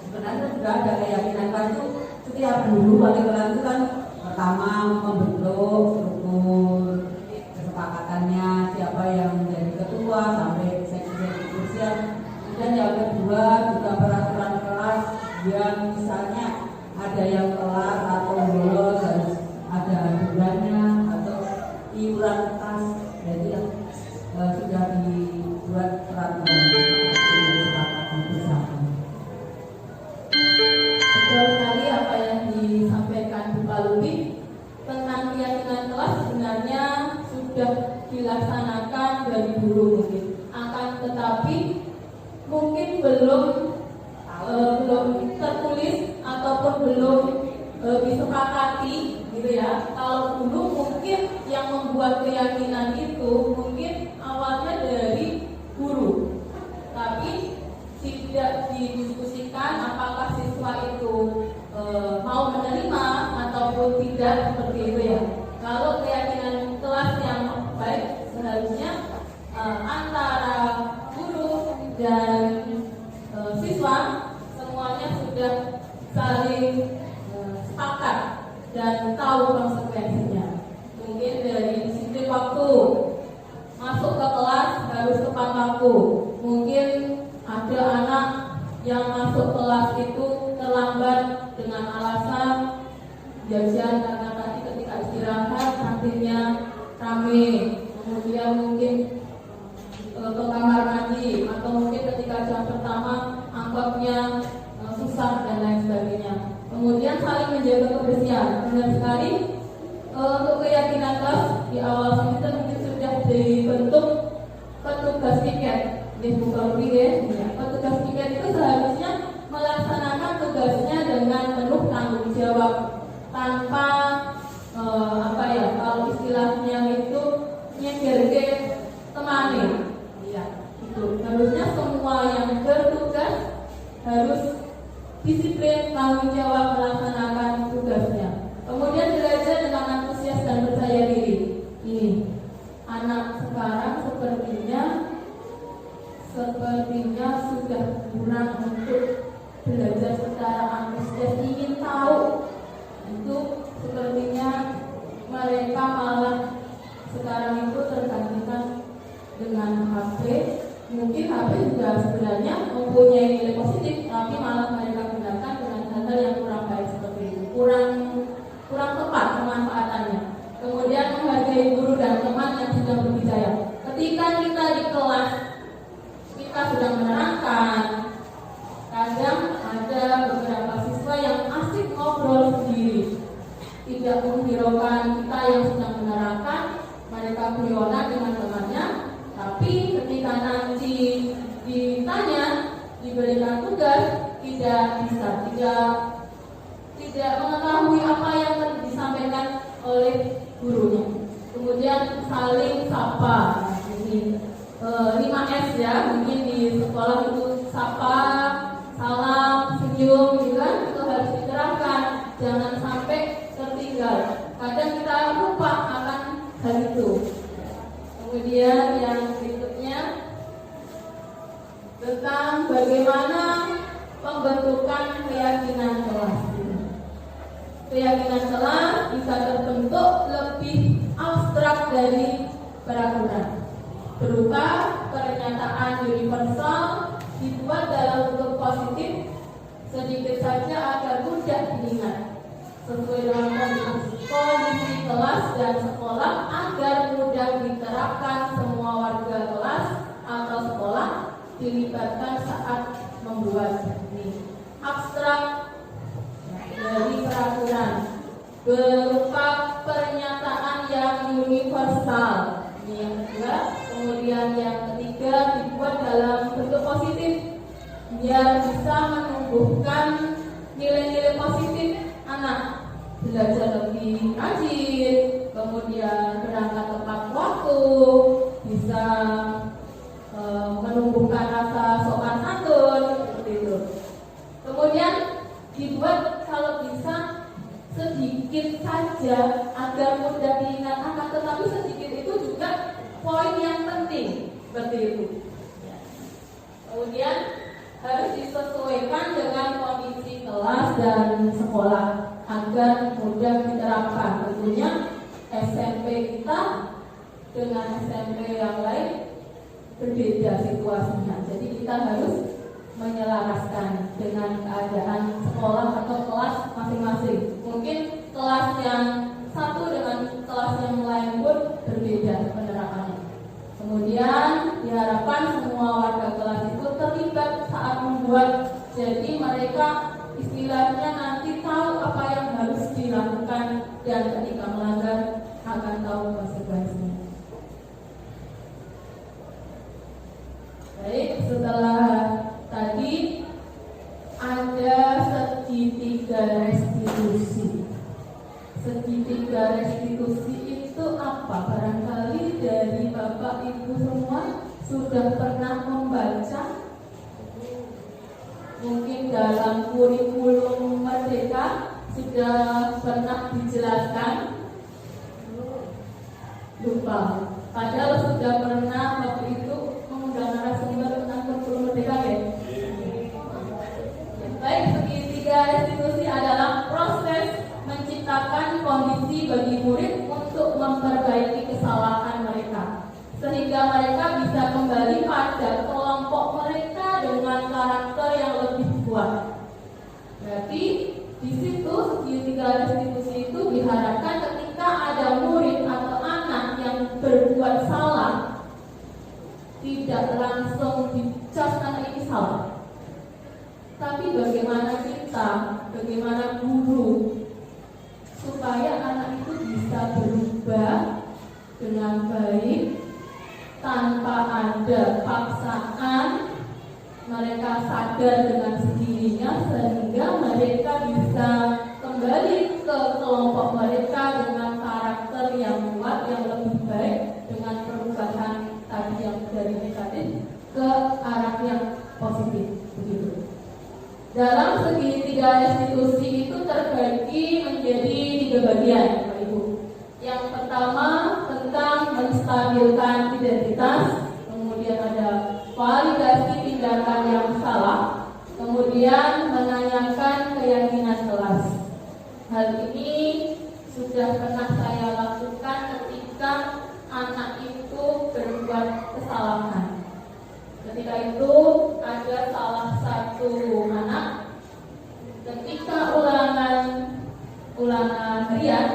Sebenarnya sudah ada keyakinan kelas itu setiap dulu wali kelas itu kan pertama membentuk struktur kesepakatannya siapa yang menjadi ketua sampai seksi-seksi kursian. Dan yang kedua juga peraturan kelas yang misalnya ada yang telat atau bolos harus ada aturannya atau iuran kas, jadi yang sudah dibuat peraturan kesepakatan bersama. Betul sekali apa yang disampaikan Bu Palubi tentang keyakinan kelas sebenarnya sudah dilaksanakan dari dulu mungkin, akan tetapi mungkin belum tertulis ataupun belum disepakati gitu ya. Kalau dulu mungkin yang membuat keyakinan itu mungkin awalnya dari guru, tapi tidak didiskusikan apakah siswa itu mau menerima ataupun tidak, seperti itu ya. Kalau keyakinan kelas yang baik seharusnya antara guru dan siswa semuanya sudah saling sepakat dan tahu konsekuensinya. Mungkin dari disiplin waktu, masuk ke kelas harus tepat waktu. Mungkin ada anak yang masuk kelas itu terlambat dengan alasan jajan karena tadi ketika istirahat kantinnya rame, kemudian mungkin ke kamar mandi, atau mungkin ketika jam pertama angkotnya susah dan lain sebagainya. Kemudian saling menjaga kebersihan. Benar sekali, untuk keyakinan kelas di awal semester mungkin sudah dibentuk petugas piket. Petugas piket itu seharusnya melaksanakan tugasnya dengan penuh tanggung jawab tanpa kalau istilahnya itu nyegerge temani. Iya, itu harusnya semua yang bertugas harus disiplin, tanggung jawab melaksanakan tugasnya. Kemudian belajar dengan antusias dan percaya diri. Ini anak sekarang sepertinya sudah kurang untuk belajar secara antusias, ingin tahu. Itu sepertinya mereka malah sekarang itu tergantikan dengan HP. Mungkin HP juga sebenarnya mempunyai nilai positif, tapi malah mereka gunakan dengan hal-hal yang kurang baik seperti itu, kurang tepat pemanfaatannya. Kemudian menghargai guru dan teman yang sedang berbicara. Ketika kita di kelas, kita sedang menerangkan, kadang ada beberapa siswa yang asik ngobrol sendiri, tidak menghiraukan kita yang sedang menerangkan. Mereka guyonan dengan temannya, tapi ketika nanti ditanya, diberikan tugas, tidak bisa, tidak mengetahui apa yang disampaikan oleh gurunya. Kemudian saling sapa. Ini 5S ya, mungkin di sekolah itu sapa, salam, senyum, gitu kan, itu harus diterapkan, jangan sampai tertinggal. Kadang kita lupa akan hal itu. Kemudian yang berikutnya tentang bagaimana pembentukan keyakinan kelas. Keyakinan kelas bisa terbentuk lebih abstrak dari peraturan, berupa pernyataan universal dibuat dalam bentuk positif sedikit saja agar mudah diingat, sesuai dengan kondisi kelas dan sekolah agar mudah diterapkan semua warga kelas atau sekolah dilibatkan saat membuat ini. Abstrak dari peraturan berupa pernyataan yang universal. Ini yang kedua. Kemudian yang ketiga dibuat dalam bentuk positif biar bisa menumbuhkan nilai-nilai positif anak, belajar lebih rajin, kemudian berangkat tepat waktu, bisa menumbuhkan rasa sopan santun seperti itu. Kemudian dibuat kalau bisa sedikit saja agar mudah diingat, akan tetapi sedikit itu juga poin yang penting seperti itu. Kemudian harus disesuaikan dengan kondisi kelas dan sekolah agar mudah diterapkan. Tentunya SMP kita dengan SMP yang lain berbeda situasinya. Jadi kita harus menyelaraskan dengan keadaan sekolah atau kelas masing-masing. Mungkin kelas yang satu dengan kelas yang lain pun berbeda penerapannya. Kemudian diharapkan semua warga kelas itu terlibat saat membuat, jadi mereka istilahnya nanti tahu apa yang harus dilakukan dan ketika melanggar akan tahu konsekuensinya. Baik, setelah tadi ada segitiga restitusi. Segitiga restitusi itu apa? Barangkali dari Bapak Ibu semua sudah pernah membaca, mungkin dalam kurikulum Merdeka sudah pernah dijelaskan. Lupa. Padahal sudah pernah waktu itu mengundang narasumber tentang kurikulum Merdeka ya. Baik, segitiga restitusi adalah proses menciptakan kondisi bagi murid untuk memperbaiki kesalahan mereka, sehingga mereka bisa kembali pada kelompok mereka dengan karakter yang lebih kuat. Berarti di situ segitiga restitusi itu diharapkan ketika ada murid atau anak yang berbuat salah, tidak langsung dicas anak ini salah, tapi bagaimana kita, bagaimana guru, supaya anak itu bisa berubah dengan baik tanpa ada paksaan, mereka sadar dengan sendirinya sehingga mereka bisa kembali ke kelompok mereka dengan karakter yang kuat, yang lebih baik, dengan perubahan tadi yang dari negatif ke arah yang positif begitu. Dalam segitiga restitusi itu terbagi menjadi 3 bagian, Bapak Ibu. Yang pertama tentang menstabilkan identitas, kemudian ada validasi tindakan yang salah, kemudian menanyakan keyakinan kelas. Hal ini sudah pernah saya lakukan ketika anak itu berbuat kesalahan. Ketika itu ada salah satu anak ketika ulangan harian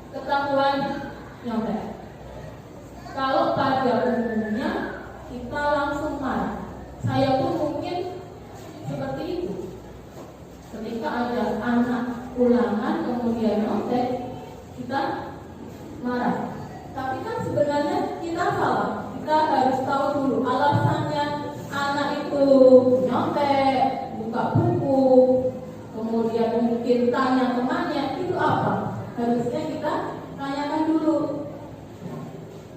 ketahuan nyontek. Kalau pada umumnya kita langsung marah. Saya pun mungkin seperti itu. Ketika ada anak ulangan kemudian nyontek, kita marah. Tapi kan sebenarnya kita salah. Kita harus tahu dulu alasannya anak itu nyontek, buka buku, kemudian mungkin tanya temannya itu apa. Harusnya kita tanyakan dulu.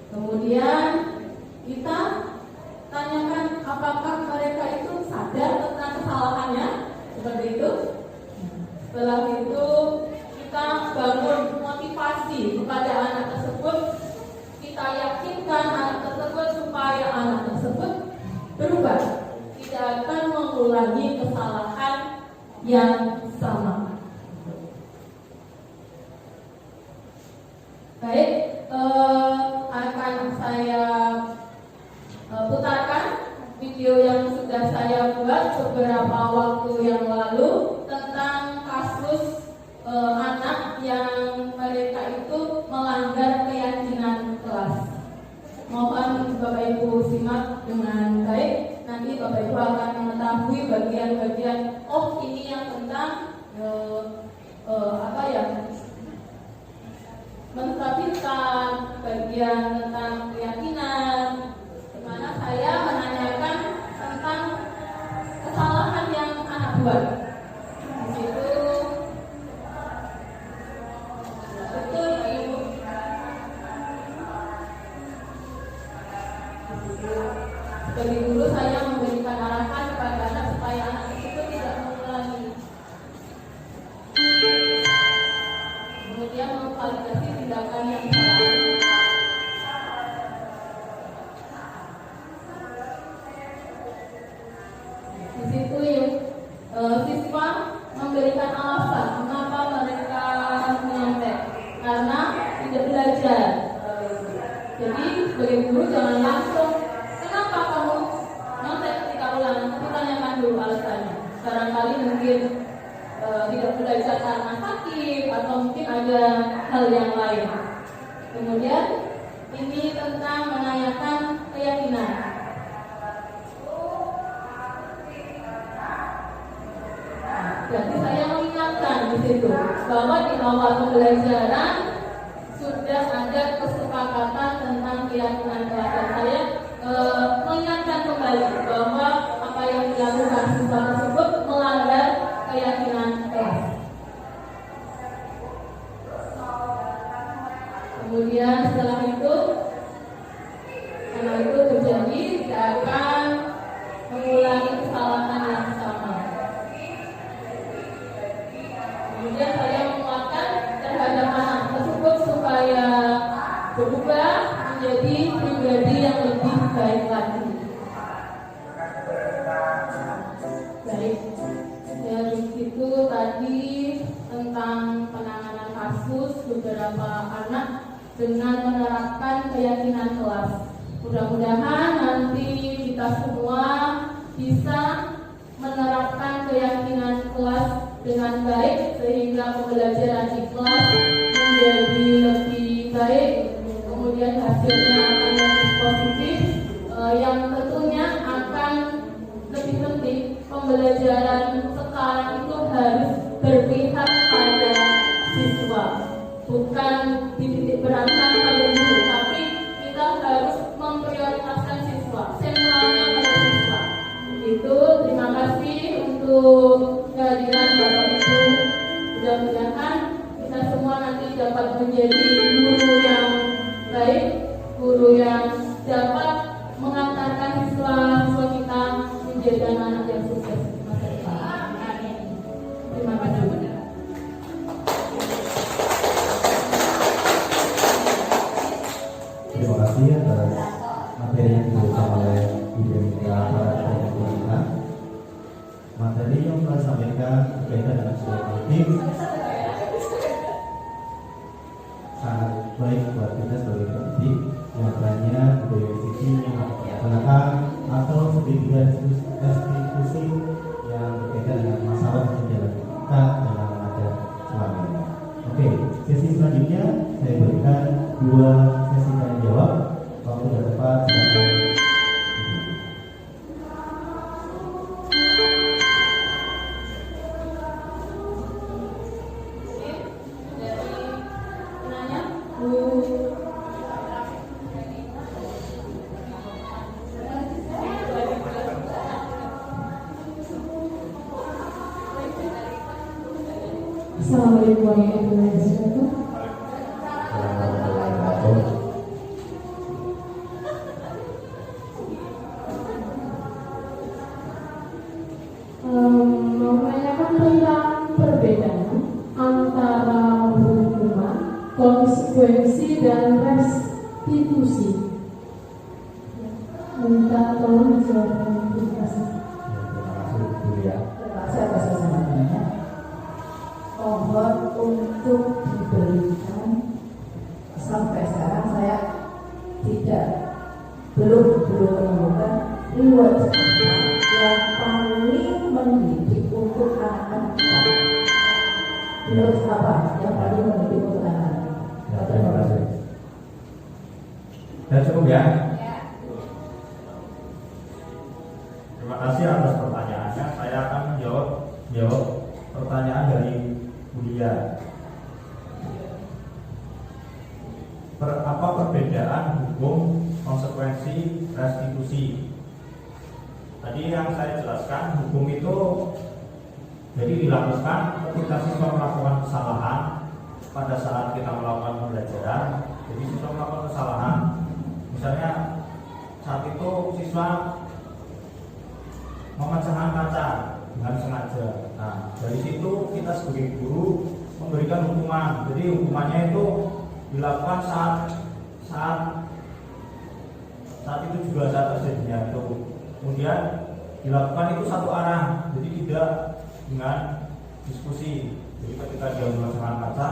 Kemudian kita tanyakan apakah mereka itu sadar tentang kesalahannya, seperti itu. Setelah itu kita bangun motivasi kepada anak tersebut. Kita yakinkan anak tersebut supaya anak tersebut berubah, tidak akan mengulangi kesalahan yang sama. Baik, akan saya putarkan video yang sudah saya buat beberapa waktu yang lalu tentang kasus anak yang mereka itu melanggar keyakinan kelas. Mohon Bapak Ibu simak dengan baik. Nanti Bapak Ibu akan mengetahui bagian-bagian. Oh, ini yang tentang menstabilkan, bagian tentang keyakinan, di mana saya menanyakan tentang kesalahan yang anak buat. Di situ betul Pak Ibu. Sebagai guru saya memberikan arahan kepada anak supaya anak itu tidak mengulangi. Kemudian memvalidasi tindakan yang salah. Di situ siswa memberikan alasan mengapa mereka menyontek, karena tidak belajar. Jadi sebagai guru jangan langsung kenapa kamu nyontek ketika ulang, tapi tanyakan dulu alasannya. Barangkali mungkin tidak belajar karena sakit atau mungkin ada hal yang lain. Kemudian ini tentang menanyakan keyakinan. Jadi saya mengingatkan di situ bahwa di awal pembelajaran sudah ada kesepakatan tentang keyakinan kelas. Saya mengingatkan kembali bahwa apa yang dilakukan siswa tersebut melanggar keyakinan kelas. Kemudian setelah itu, karena itu terjadi, tidak akan mengulangi kesalahan yang sama. Kemudian saya menguatkan terhadap anak tersebut supaya berubah menjadi pribadi yang lebih baik lagi. Baik, dari situ tadi tentang penanganan kasus beberapa anak dengan menerapkan keyakinan kelas. Mudah-mudahan nanti kita semua bisa menerapkan keyakinan kelas dengan baik sehingga pembelajaran di kelas menjadi lebih baik, kemudian hasilnya akan lebih positif, yang tentunya akan lebih penting. Pembelajaran sekarang itu harus berpihak pada siswa, bukan dititik beratkan pada guru, tapi kita harus memprioritaskan siswa, sentralnya pada siswa. Itu terima kasih untuk kehadiran Bapak Ibu. Mudah-mudahan kita semua nanti dapat menjadi guru yang baik, guru yang dapat mengantarkan siswa-siswa kita menjadi anak yang sukses di masa depan. Terima kasih. Terima kasih atas materi yang diberikan oleh Ibu Mika para kita. Materi yang telah disampaikan berkaitan dengan sebuah politik sangat baik buat kita sebagai pendidik yang banyak berkontribusi melaksanakan atau sedikit diskusi yang berkaitan dengan masalah penjalan kita dalam mengajar selama ini. Oke, sesi selanjutnya saya berikan 2 sesi tanya jawab. Waktu sudah tepat, silakan. Assalamualaikum warahmatullahi wabarakatuh. Mau menanyakan tentang perbedaan antara hukuman, konsekuensi dan restitusi. Minta tolong dijawab. Terima kasih. Terima kasih, Bu ya. Saya bahasa sebenarnya. Mohon untuk diberikan, sampai sekarang saya belum menemukan reward yang paling mendidik untuk anak-anak kita. Reward apa yang paling mendidik untuk anak-anak? Terima kasih. Dan cukup ya. Terima kasih atas pertanyaannya. Saya akan menjawab pertanyaan dari Budia. Apa perbedaan hukum, konsekuensi, restitusi? Tadi yang saya jelaskan, hukum itu jadi dilakukan ketika siswa melakukan kesalahan pada saat kita melakukan pembelajaran. Jadi siswa melakukan kesalahan, misalnya saat itu siswa memecahkan kaca dengan sengaja. Nah, dari situ kita sebagai guru memberikan hukuman. Jadi hukumannya itu dilakukan saat itu juga saat terjadinya itu. Kemudian dilakukan itu satu arah, jadi tidak dengan diskusi. Jadi ketika dia memecahkan kaca,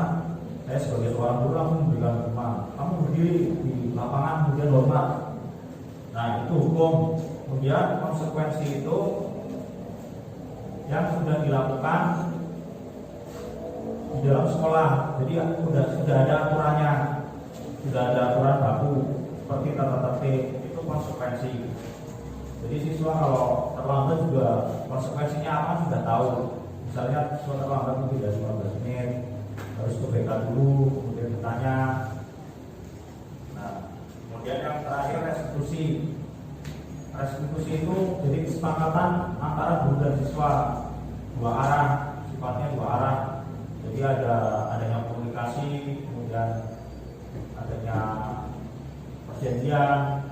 saya sebagai seorang guru langsung memberikan hukuman. Kamu berdiri di lapangan kemudian hormat. Nah, itu hukum. Kemudian konsekuensi itu yang sudah dilakukan di dalam sekolah. Jadi sudah ada aturannya, sudah ada aturan baku seperti tata tertib, itu konsekuensi. Jadi siswa kalau terlambat juga konsekuensinya apa sudah tahu. Misalnya siswa terlambat itu tidak 15 menit, harus ke BK dulu, kemudian ditanya. Nah, kemudian yang terakhir restitusi. Restitusi itu jadi kesepakatan antara guru dan siswa, dua arah, sifatnya dua arah. Jadi adanya komunikasi, kemudian adanya perjanjian,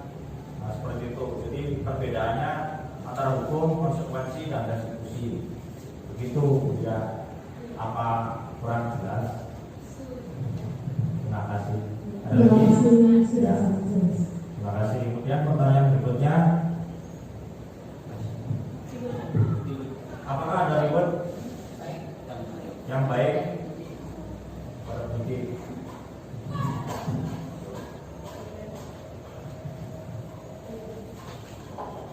nah seperti itu. Jadi perbedaannya antara hukum, konsekuensi, dan restitusi. Begitu ya. Apa kurang jelas? Terima kasih. Terima kasih sudah jelas. Terima kasih. Kemudian pertanyaan berikutnya. Apakah ada reward yang baik pada pendidik?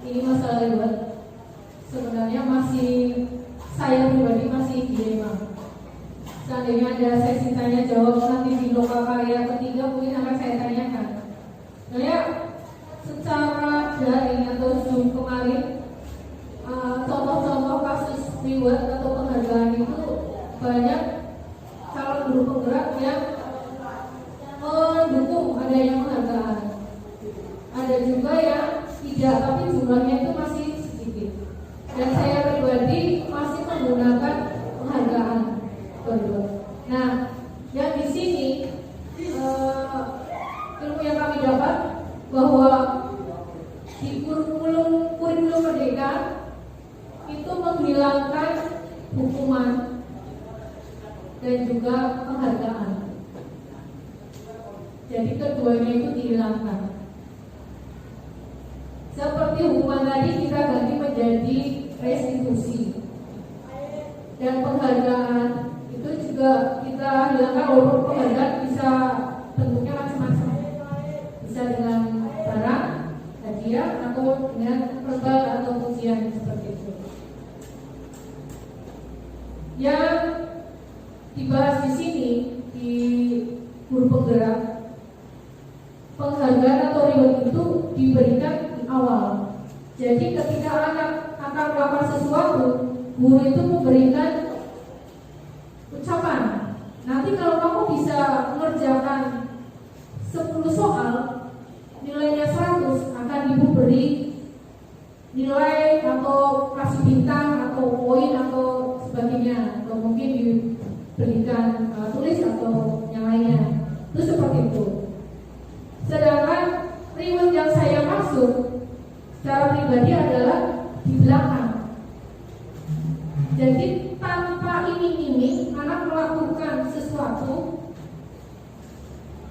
Ini masalah reward sebenarnya masih, saya pribadi masih dilema. Seandainya ada sesi tanya jawab nanti di lokal karya ketiga, mungkin akan saya tanyakan. Sebenarnya secara daring atau Zoom kemarin, contoh-contoh kasus reward atau penghargaan itu banyak calon guru penggerak yang mendukung adanya penghargaan. Ada juga yang tidak, tapi jumlahnya itu masih sedikit. Dan saya pribadi masih menggunakan penghargaan kedua. Nah, yang di sini ilmu yang kami dapat bahwa di kurikulum Merdeka itu menghilangkan hukuman dan juga penghargaan. Jadi keduanya itu dihilangkan. Seperti hukuman tadi kita ganti menjadi restitusi, dan penghargaan itu juga kita hilangkan. Walaupun penghargaan bisa bentuknya macam-macam, bisa dengan barang, hadiah, atau dengan lembaga atau pujian seperti itu. Yang dibahas di sini di guru penggerak, penghargaan atau reward itu diberikan di awal. Jadi ketika anak akan melakukan sesuatu, guru itu memberikan ucapan. Nanti kalau kamu bisa mengerjakan 10 soal, nilainya 100, akan ibu beri nilai atau kasih bintang atau poin atau sebagainya, atau mungkin diberikan tulis atau yang lainnya. Itu seperti itu. Sedangkan reward yang saya maksud secara pribadi adalah di belakang. Jadi tanpa iming-iming anak melakukan sesuatu.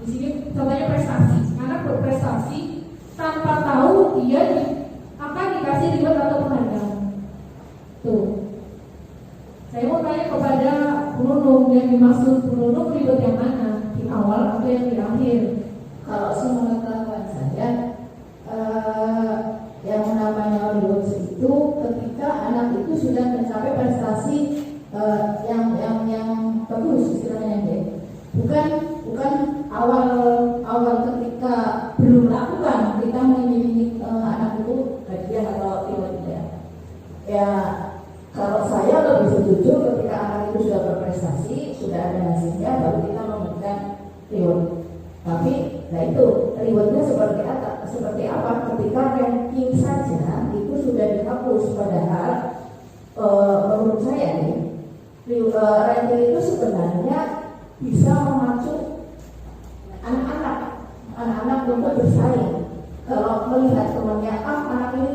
Di sini contohnya prestasi. Anak berprestasi tanpa tahu dia akan dikasih reward atau penghargaan. Tuh. Saya mau tanya kepada Bu Nunung, yang dimaksud Bu Nunung reward yang mana? Di awal atau yang di akhir? Kalau sepengetahuan saya, yang namanya reward itu ketika anak itu sudah mencapai prestasi yang bagus istilahnya, deh. Bukan awal ketika belum melakukan kita mengiming anak itu hadiah atau tidak. Ya, kalau saya lebih setuju ketika anak itu sudah berprestasi, sudah ada hasilnya, baru kita memberikan reward. Tapi, nah itu rewardnya seperti apa? Ketika ranking saja itu sudah dihapus, padahal menurut saya nih, ranking itu sebenarnya bisa memacu anak-anak untuk bersaing. Kalau melihat temannya anak ini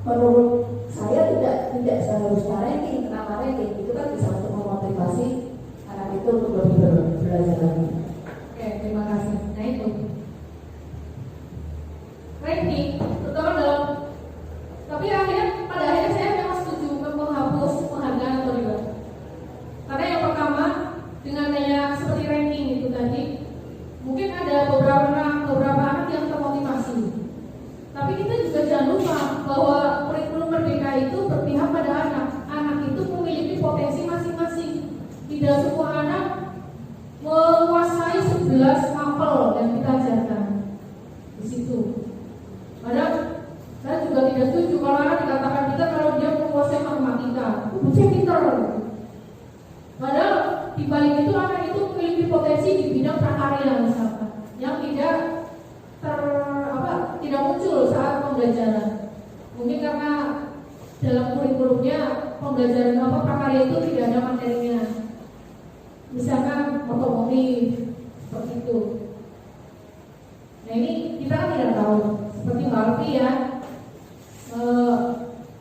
menurut saya tidak seharusnya ranking, kenapa ranking itu kan bisa untuk memotivasi anak itu untuk lebih belajar lagi. Oke, terima kasih. Nah itu ranking terutama dalam, tapi pada akhirnya saya memang setuju menghapus penghargaan atau riba. Karena yang pertama dengan adanya seperti ranking itu tadi, mungkin ada beberapa anak yang termotivasi. Tapi kita juga jangan lupa bahwa kurikulum Merdeka itu berpihak pada anak. Anak itu memiliki potensi masing-masing. Tidak semua anak menguasai 11 mapel yang kita ajarkan di situ. Padahal saya juga tidak setuju kalau anak dikatakan pintar kalau dia menguasai matematika. Bocah pintar. Padahal di balik itu anak itu memiliki potensi di bidang prakarya misalkan, yang tidak muncul saat pembelajaran. Mungkin karena dalam kurikulumnya pembelajaran prakarya itu tidak ada materinya. Misalkan otomotif seperti itu. Nah ini kita kan tidak tahu. Seperti Mbak Alfi ya,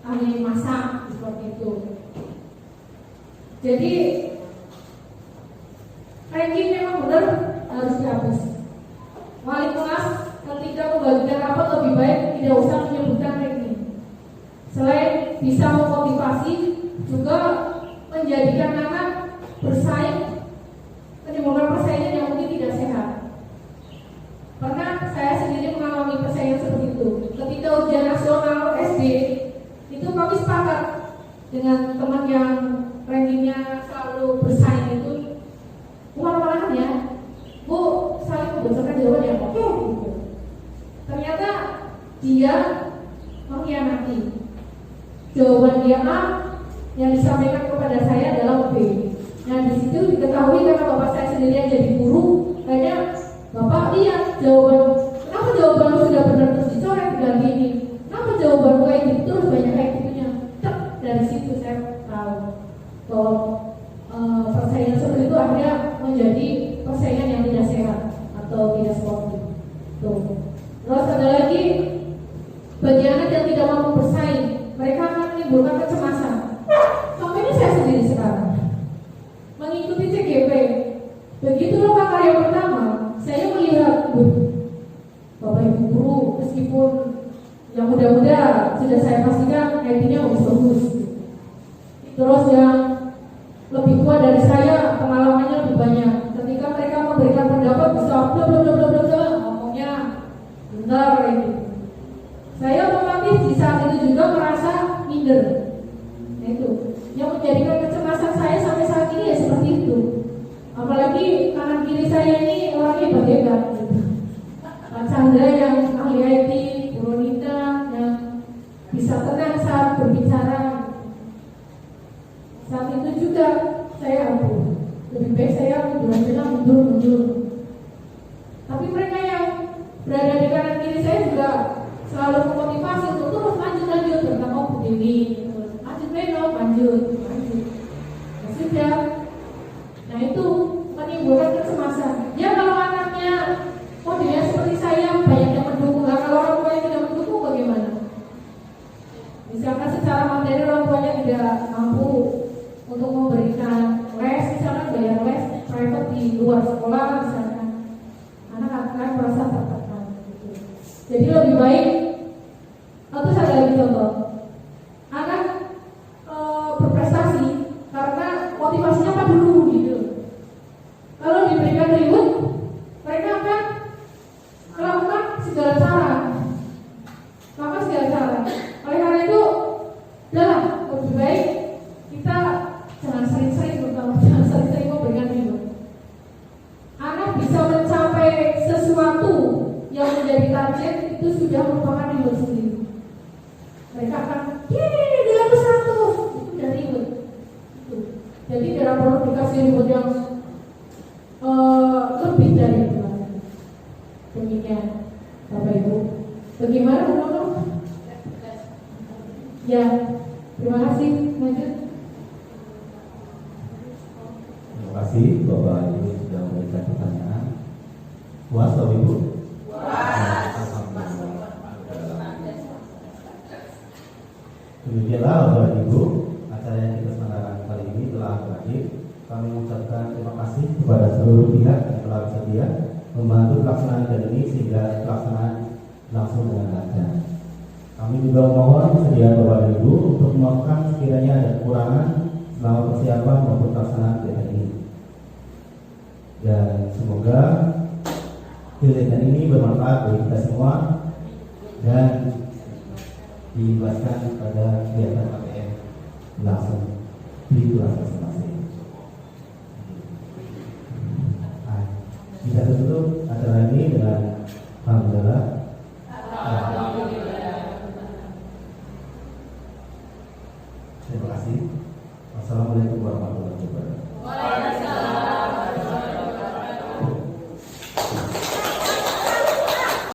ahli masak seperti itu. Jadi ranking memang benar harus dihapus. Wali kelas ketika membagikan rapat lebih baik tidak usah menyebutkan ranking. Selain bisa memotivasi, juga menjadikan anak bersaing, menimbulkan persaingan yang mungkin tidak sehat. Pernah saya sendiri mengalami persaingan seperti itu. Ketika ujian nasional SD, itu kami sepakat dengan teman yang rankingnya selalu bersaing itu, bukan malahan ya, Bu, saling membocorkan jawaban yang oke gitu. Ternyata dia mengkhianati. Jawaban dia A, yang disampaikan kepada saya adalah B. Nah di situ diketahui karena bapak saya sendiri yang jadi guru, kayaknya Bapak lihat kenapa jawaban lu sudah benar terus dicoret diganti ini, kenapa jawaban lu kayak gitu terus banyak kayak gitunya. Dari situ saya tahu bahwa persaingan seperti itu akhirnya menjadi persaingan yang tidak sehat atau tidak sportif. Terus ada lagi bagi anak yang tidak mampu bersaing, mereka akan menimbulkan kecemasan. Contohnya saya sendiri sekarang mengikuti CGP, begitu lomba karya pertama, saya melihat, Bapak Ibu guru, meskipun yang muda-muda sudah saya pastikan IT-nya bagus-bagus. Terus yang lebih tua dari saya pengalamannya lebih banyak. Ketika mereka memberikan pendapat bisa ngomongnya bentar gitu. Saya otomatis di saat itu juga merasa minder. Nah itu yang menjadikan kecemasan saya sampai saat ini ya seperti itu. Apalagi kanan kiri saya ini orangnya hebat-hebat gitu. Pak Chandra yang ahli IT, Bu Ronita yang bisa tenang saat berbicara. Saat itu juga saya lebih baik saya mundur. Tapi mereka yang berada di kanan kiri saya juga selalu memotivasi untuk terus lanjut tentang Bu Dewi, lanjut. Ya sudah. Nah itu menimbulkan kecemasan. Ya kalau anaknya modelnya seperti saya banyak yang mendukung, kalau orang tuanya tidak mendukung bagaimana? Misalkan secara materi orang tuanya tidak mampu untuk memberikan les, misalkan bayar les private di luar sekolah, misalkan anak akan merasa tertekan. Jadi lebih baik. Atau ada lagi contoh, anak berprestasi karena motivasinya apa dulu gitu. Kalau diberikan reward, mereka akan melakukan segala cara. Oleh karena itu, lebih baik kita jangan sering-sering memberikan reward. Anak bisa mencapai sesuatu yang menjadi target itu sudah merupakan reward sendiri. Mereka akan, dia dapat 100, itu udah reward. Jadi tidak perlu dikasih reward yang lebih dari itu. Demikian Bapak Ibu. Bagaimana teman-teman? Ya, terima kasih. Lanjut. Terima kasih Bapak Ibu sudah memberikan pertanyaan. Puas Bapak Ibu? Puas. Alhamdulillah. Bapak Ibu, acara yang kita selenggarakan kali ini telah berakhir. Kami mengucapkan terima kasih kepada seluruh pihak yang telah bersedia membantu pelaksanaan event ini sehingga pelaksanaan langsung dengan lancar. Kami juga mohon kesediaan Bapak dan Ibu untuk memaafkan sekiranya ada kekurangan selama persiapan maupun pelaksanaan event ini. Dan semoga kegiatan ini bermanfaat bagi kita semua dan dilibatkan pada kegiatan KPM langsung di kelas masing-masing. Kita tutup acara ini dengan alhamdulillah.